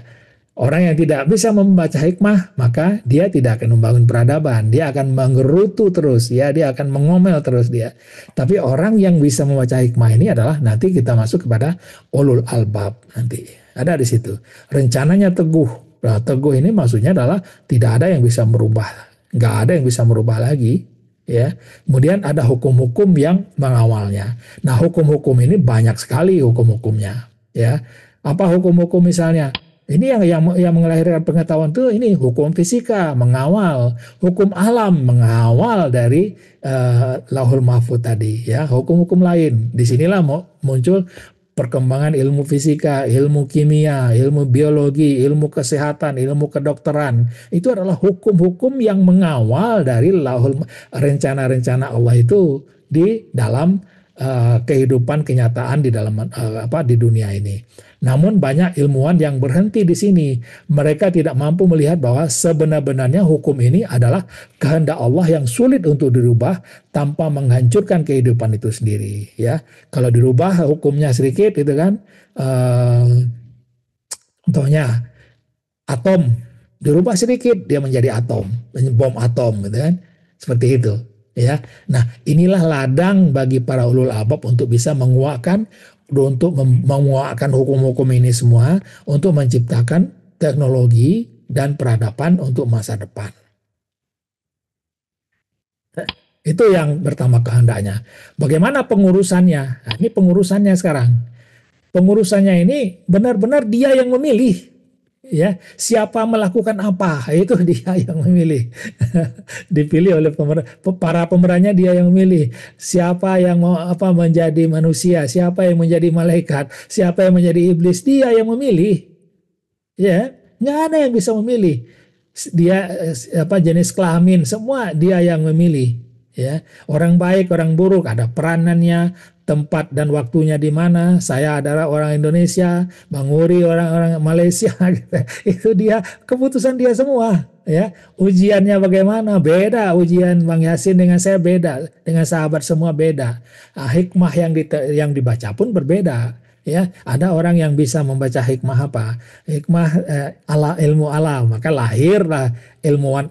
Orang yang tidak bisa membaca hikmah, maka dia tidak akan membangun peradaban. Dia akan menggerutu terus, ya, dia akan mengomel terus dia. Tapi orang yang bisa membaca hikmah ini adalah nanti kita masuk kepada ulul albab nanti. Ada di situ. Rencananya teguh. Nah, teguh ini maksudnya adalah tidak ada yang bisa merubah. Nggak ada yang bisa merubah lagi. Ya. Kemudian ada hukum-hukum yang mengawalnya. Nah, hukum-hukum ini banyak sekali hukum-hukumnya. Ya. Apa hukum-hukum misalnya? Ini yang melahirkan pengetahuan itu, ini hukum fisika mengawal, hukum alam mengawal dari Lauhul Mahfuz tadi, ya, hukum-hukum lain. Disinilah muncul perkembangan ilmu fisika, ilmu kimia, ilmu biologi, ilmu kesehatan, ilmu kedokteran. Itu adalah hukum-hukum yang mengawal dari rencana-rencana Allah itu di dalam kehidupan kenyataan di dalam di dunia ini. Namun banyak ilmuwan yang berhenti di sini. Mereka tidak mampu melihat bahwa sebenar-benarnya hukum ini adalah kehendak Allah yang sulit untuk dirubah tanpa menghancurkan kehidupan itu sendiri. Ya, kalau dirubah hukumnya sedikit, itu kan, contohnya atom dirubah sedikit dia menjadi atom, bom atom, gitu kan, seperti itu. Ya, nah inilah ladang bagi para ulul albab untuk bisa menguatkan hukum-hukum ini semua untuk menciptakan teknologi dan peradaban untuk masa depan. Itu yang pertama kehendaknya. Bagaimana pengurusannya? Nah, ini pengurusannya sekarang. Pengurusannya ini benar-benar dia yang memilih. Ya, siapa melakukan apa, itu dia yang memilih. Dipilih oleh para pemerannya, dia yang memilih siapa yang mau menjadi manusia, siapa yang menjadi malaikat, siapa yang menjadi iblis, dia yang memilih. Ya, nggak ada yang bisa memilih. Dia jenis kelamin, semua dia yang memilih. Ya, orang baik, orang buruk, ada peranannya, tempat dan waktunya di mana. Saya adalah orang Indonesia, Bang Uri orang Malaysia, gitu. Itu dia, keputusan dia semua. Ya, ujiannya bagaimana? Beda. Ujian Bang Yasin dengan saya beda, dengan sahabat semua beda. Nah, hikmah yang dibaca pun berbeda. Ya, ada orang yang bisa membaca hikmah apa? Hikmah ala ilmu alam, maka lahirlah ilmuwan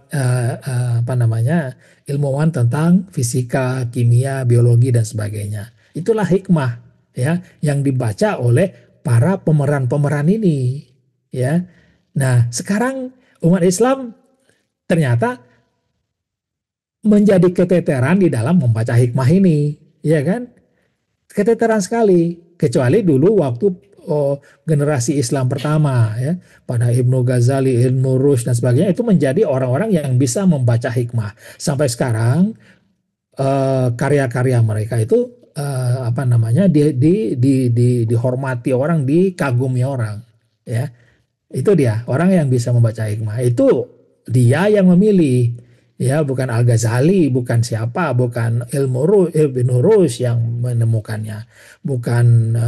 apa namanya? Ilmuwan tentang fisika, kimia, biologi dan sebagainya. Itulah hikmah ya yang dibaca oleh para pemeran-pemeran ini ya. Nah, sekarang umat Islam ternyata menjadi keteteran di dalam membaca hikmah ini, ya kan? Keteteran sekali. Kecuali dulu waktu generasi Islam pertama, ya, pada Ibnu Ghazali, Ibnu Rushd dan sebagainya itu menjadi orang-orang yang bisa membaca hikmah. Sampai sekarang karya-karya mereka itu apa namanya dihormati orang, dikagumi orang, ya. Itu dia, orang yang bisa membaca hikmah. Itu dia yang memilih. Ya, bukan Al-Ghazali, bukan siapa, bukan Ibn Rushd yang menemukannya. Bukan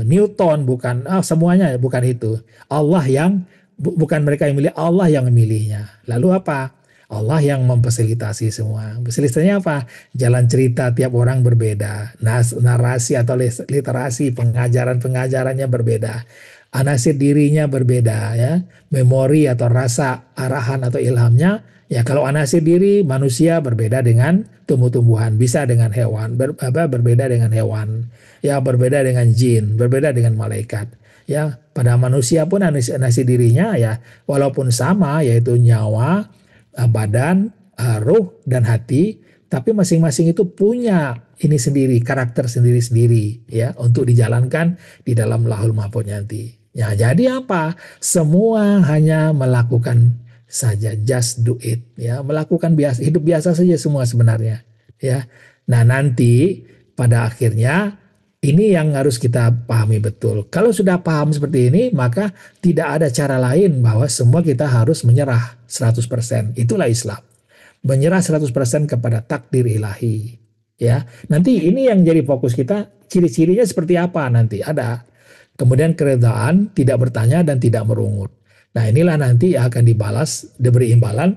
Newton, bukan semuanya, bukan itu. Allah yang, bukan mereka yang memilih, Allah yang memilihnya. Lalu apa? Allah yang memfasilitasi semua. Fasilitasinya apa? Jalan cerita tiap orang berbeda. Narasi atau literasi, pengajaran-pengajarannya berbeda. Anasir dirinya berbeda ya, memori atau rasa arahan atau ilhamnya ya. Kalau anasir diri manusia berbeda dengan tumbuh-tumbuhan, bisa dengan hewan, berbeda dengan hewan, ya berbeda dengan jin, berbeda dengan malaikat. Ya, pada manusia pun anasir dirinya ya walaupun sama yaitu nyawa, badan, ruh dan hati, tapi masing-masing itu punya ini sendiri, karakter sendiri-sendiri ya untuk dijalankan di dalam lahul mahfuz nanti. Ya, jadi apa? Semua hanya melakukan saja, just do it, ya, melakukan biasa, hidup biasa saja semua sebenarnya, ya. Nah, nanti pada akhirnya ini yang harus kita pahami betul. Kalau sudah paham seperti ini, maka tidak ada cara lain bahwa semua kita harus menyerah 100%. Itulah Islam. Menyerah 100% kepada takdir ilahi. Ya, nanti ini yang jadi fokus kita, ciri-cirinya seperti apa nanti ada. Kemudian keredaan, tidak bertanya dan tidak merungut. Nah, inilah nanti akan dibalas, diberi imbalan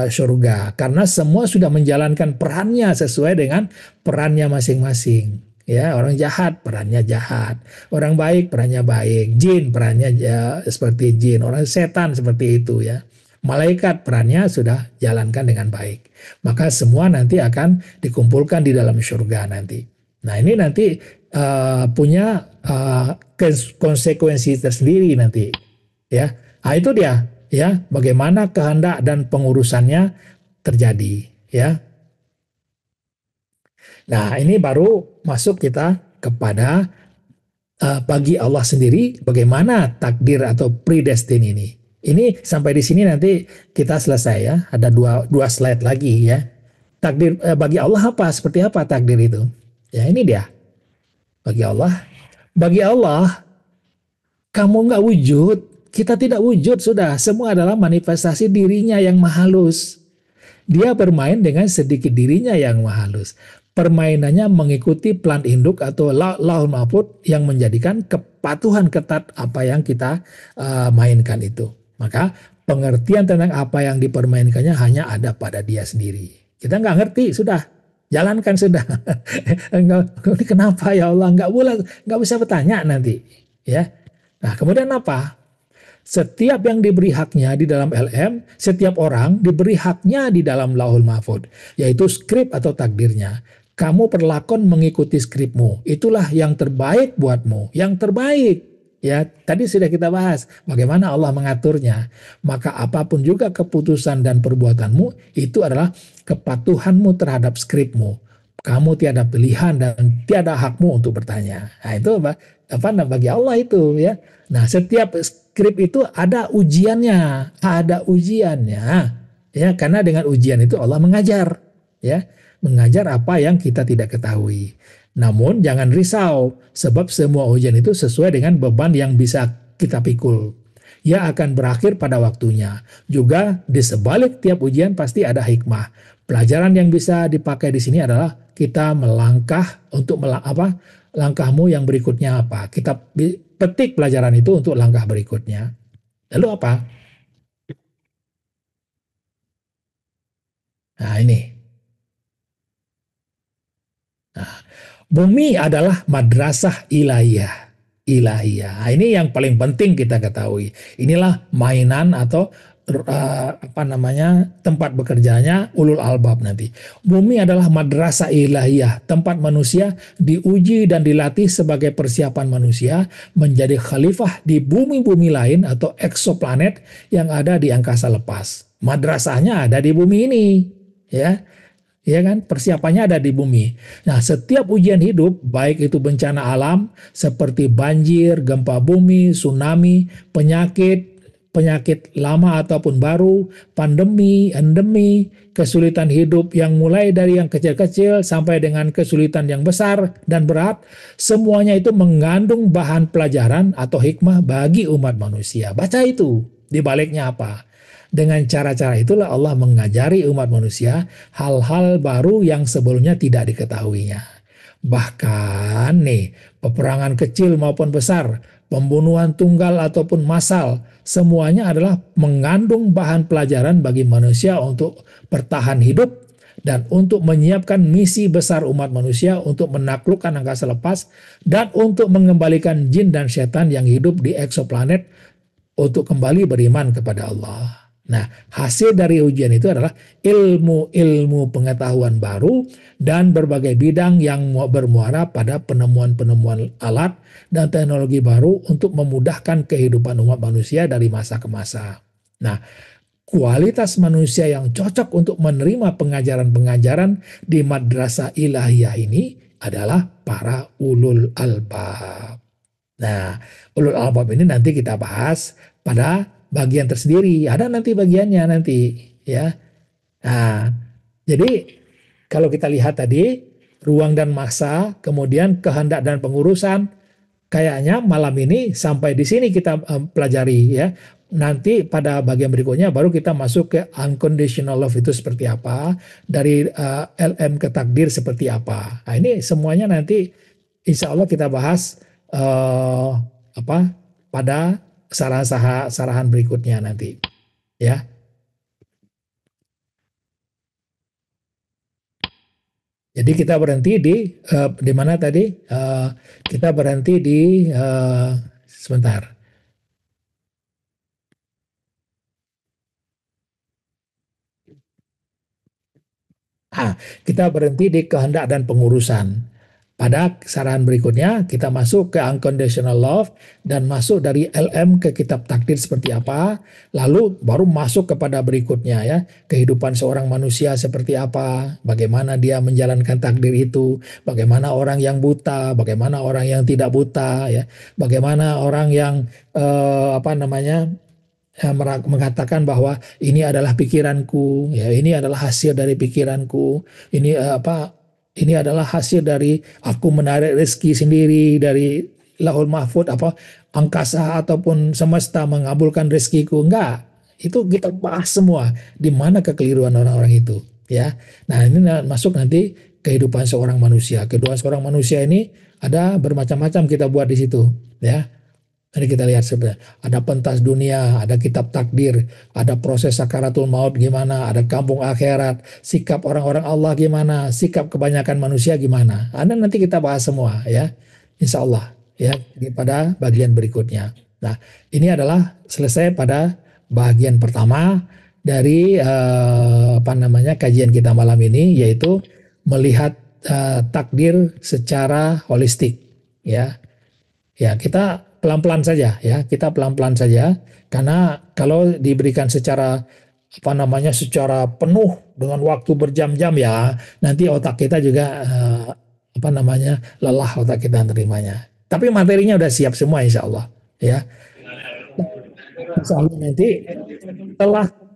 surga karena semua sudah menjalankan perannya sesuai dengan perannya masing-masing. Ya, orang jahat perannya jahat, orang baik perannya baik, jin perannya ya, seperti jin, orang setan seperti itu ya. Malaikat perannya sudah jalankan dengan baik. Maka semua nanti akan dikumpulkan di dalam surga nanti. Nah, ini nanti punya konsekuensi tersendiri nanti, ya. Nah, itu dia, ya, bagaimana kehendak dan pengurusannya terjadi, ya. Nah, ini baru masuk kita kepada bagi Allah sendiri bagaimana takdir atau predestin ini. Ini sampai di sini nanti kita selesai ya. Ada dua slide lagi ya. Takdir bagi Allah apa? Seperti apa takdir itu? Ya, ini dia. Bagi Allah, kamu nggak wujud, kita tidak wujud sudah. Semua adalah manifestasi dirinya yang mahalus. Dia bermain dengan sedikit dirinya yang mahalus. Permainannya mengikuti plan induk atau lahul mahfud yang menjadikan kepatuhan ketat apa yang kita mainkan itu. Maka pengertian tentang apa yang dipermainkannya hanya ada pada dia sendiri. Kita nggak ngerti, sudah. Jalankan sudah. Ini kenapa ya Allah? Nggak bisa bertanya nanti. Ya. Nah, kemudian apa? Setiap yang diberi haknya di dalam LM, setiap orang diberi haknya di dalam Lauhul Mahfud, yaitu skrip atau takdirnya. Kamu perlakukan mengikuti skripmu. Itulah yang terbaik buatmu, yang terbaik. Ya, tadi sudah kita bahas bagaimana Allah mengaturnya. Maka apapun juga keputusan dan perbuatanmu itu adalah kepatuhanmu terhadap skripmu. Kamu tiada pilihan dan tiada hakmu untuk bertanya. Nah, itu apa bagi Allah itu ya. Nah, setiap skrip itu ada ujiannya, ya, karena dengan ujian itu Allah mengajar, ya, mengajar apa yang kita tidak ketahui. Namun jangan risau, sebab semua ujian itu sesuai dengan beban yang bisa kita pikul. Ia akan berakhir pada waktunya. Juga di sebalik tiap ujian pasti ada hikmah. Pelajaran yang bisa dipakai di sini adalah kita melangkah untuk langkahmu yang berikutnya apa. Kita petik pelajaran itu untuk langkah berikutnya. Lalu apa? Nah, ini. Nah, bumi adalah madrasah ilahiyah. ilahiyah. Nah, ini yang paling penting kita ketahui. Inilah mainan atau apa namanya tempat bekerjanya ulul albab nanti. Bumi adalah madrasah ilahiyah, tempat manusia diuji dan dilatih sebagai persiapan manusia menjadi khalifah di bumi-bumi lain atau eksoplanet yang ada di angkasa lepas. Madrasahnya ada di bumi ini, ya. Ya kan, persiapannya ada di bumi. Nah, setiap ujian hidup, baik itu bencana alam seperti banjir, gempa bumi, tsunami, penyakit, penyakit lama ataupun baru, pandemi, endemi, kesulitan hidup yang mulai dari yang kecil-kecil sampai dengan kesulitan yang besar dan berat, semuanya itu mengandung bahan pelajaran atau hikmah bagi umat manusia. Baca itu, di baliknya apa? Dengan cara-cara itulah Allah mengajari umat manusia hal-hal baru yang sebelumnya tidak diketahuinya. Bahkan nih, peperangan kecil maupun besar, pembunuhan tunggal ataupun massal, semuanya adalah mengandung bahan pelajaran bagi manusia untuk bertahan hidup dan untuk menyiapkan misi besar umat manusia untuk menaklukkan angkasa lepas dan untuk mengembalikan jin dan setan yang hidup di eksoplanet untuk kembali beriman kepada Allah. Nah, hasil dari ujian itu adalah ilmu-ilmu pengetahuan baru dan berbagai bidang yang bermuara pada penemuan-penemuan alat dan teknologi baru untuk memudahkan kehidupan umat manusia dari masa ke masa. Nah, kualitas manusia yang cocok untuk menerima pengajaran-pengajaran di madrasah ilahiyah ini adalah para ulul albab. Nah, ulul albab ini nanti kita bahas pada bagian tersendiri. Ada nanti bagiannya nanti, ya. Nah, jadi kalau kita lihat tadi ruang dan masa, kemudian kehendak dan pengurusan, kayaknya malam ini sampai di sini kita pelajari, ya. Nanti pada bagian berikutnya baru kita masuk ke unconditional love itu seperti apa, dari LM ke takdir seperti apa. Nah, ini semuanya nanti insya Allah kita bahas apa pada sarahan berikutnya nanti, ya. Jadi kita berhenti di mana tadi? Kita berhenti di sebentar. Kita berhenti di kehendak dan pengurusan. Pada saran berikutnya kita masuk ke unconditional love dan masuk dari LM ke kitab takdir seperti apa, lalu baru masuk kepada berikutnya, ya, kehidupan seorang manusia seperti apa, bagaimana dia menjalankan takdir itu, bagaimana orang yang buta, bagaimana orang yang tidak buta, ya, bagaimana orang yang apa namanya mengatakan bahwa ini adalah pikiranku, ya, ini adalah hasil dari pikiranku, ini ini adalah hasil dari aku menarik rezeki sendiri dari lahul mahfud, apa angkasa ataupun semesta mengabulkan rezekiku. Enggak, itu kita bahas semua di mana kekeliruan orang-orang itu, ya. Nah, ini masuk nanti kehidupan seorang manusia. Kehidupan seorang manusia ini ada bermacam-macam kita buat di situ, ya. Nanti kita lihat sebenarnya ada pentas dunia, ada kitab takdir, ada proses sakaratul maut gimana, ada kampung akhirat, sikap orang-orang Allah gimana, sikap kebanyakan manusia gimana. Ada nanti kita bahas semua, ya, insya Allah, ya, pada bagian berikutnya. Nah, ini adalah selesai pada bagian pertama dari apa namanya kajian kita malam ini, yaitu melihat takdir secara holistik, ya. Ya, kita pelan-pelan saja, ya. Kita pelan-pelan saja karena kalau diberikan secara apa namanya secara penuh dengan waktu berjam-jam, ya, nanti otak kita juga apa namanya lelah otak kita menerimanya. Tapi materinya udah siap semua insya Allah, ya. Insya Allah nanti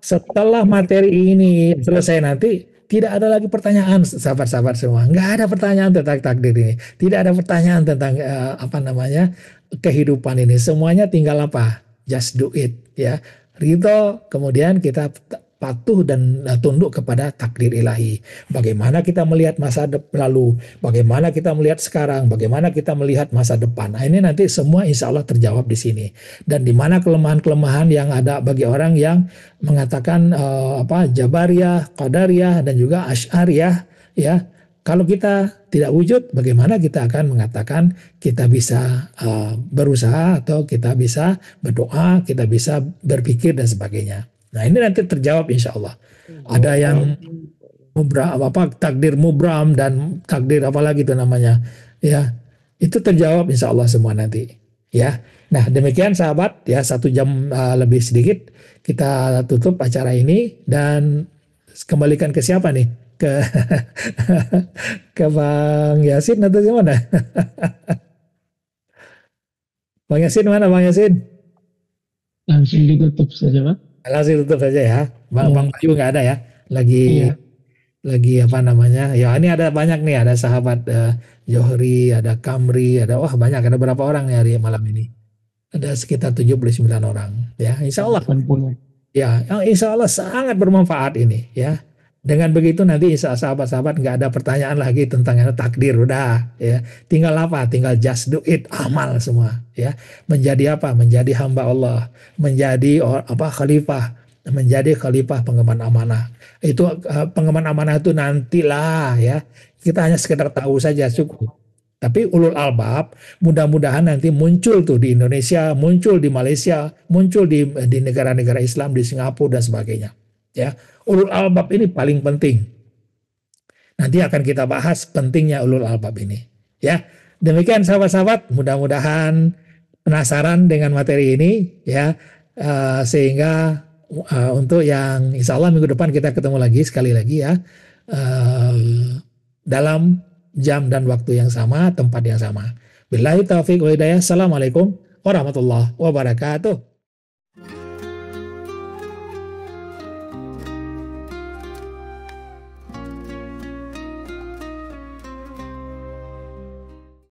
setelah materi ini selesai nanti tidak ada lagi pertanyaan, sahabat-sahabat semua. Nggak ada pertanyaan tentang takdir ini. Tidak ada pertanyaan tentang apa namanya kehidupan ini. Semuanya tinggal apa? Just do it, ya. Ridho, kemudian kita patuh dan tunduk kepada takdir ilahi. Bagaimana kita melihat masa lalu, bagaimana kita melihat sekarang, bagaimana kita melihat masa depan. Nah, ini nanti semua insya Allah terjawab di sini. Dan di mana kelemahan-kelemahan yang ada bagi orang yang mengatakan apa Jabariyah, Qadariyah dan juga Asy'ariyah, ya. Kalau kita tidak wujud, bagaimana kita akan mengatakan kita bisa berusaha atau kita bisa berdoa, kita bisa berpikir dan sebagainya. Nah ini nanti terjawab insya Allah. Ada yang takdir mubram dan takdir apalagi itu namanya, ya itu terjawab insya Allah semua nanti. Ya, nah demikian sahabat ya 1 jam lebih sedikit kita tutup acara ini dan kembalikan ke siapa nih? Ke ke Bang Yasin atau gimana? Bang Yasin mana Bang Yasin? Langsung ditutup saja, Pak. Langsung tutup saja ya. Bang Iya, Bayu nggak ada ya? Lagi iya. apa namanya? Ya ini ada banyak nih, ada sahabat Johri, ada Kamri, ada wah banyak, ada berapa orang nih hari malam ini? Ada sekitar 79 orang ya. Insya Allah 80. ya, yang insya Allah sangat bermanfaat ini ya. Dengan begitu nanti insya sahabat-sahabat nggak ada pertanyaan lagi tentang yang takdir udah ya. Tinggal apa? Tinggal just do it, amal semua ya. Menjadi apa? Menjadi hamba Allah, menjadi khalifah, menjadi khalifah pengemban amanah. Itu pengemban amanah itu nantilah ya. Kita hanya sekedar tahu saja cukup. Tapi ulul albab mudah-mudahan nanti muncul tuh di Indonesia, muncul di Malaysia, muncul di negara-negara Islam, di Singapura dan sebagainya. Ya, ulul albab ini paling penting. Nanti akan kita bahas pentingnya ulul albab ini. Ya, demikian sahabat-sahabat. Mudah-mudahan penasaran dengan materi ini, ya, sehingga untuk yang Insya Allah minggu depan kita ketemu lagi sekali lagi ya, dalam jam dan waktu yang sama, tempat yang sama. Billahi taufiq wa hidayah. Assalamualaikum warahmatullahi wabarakatuh.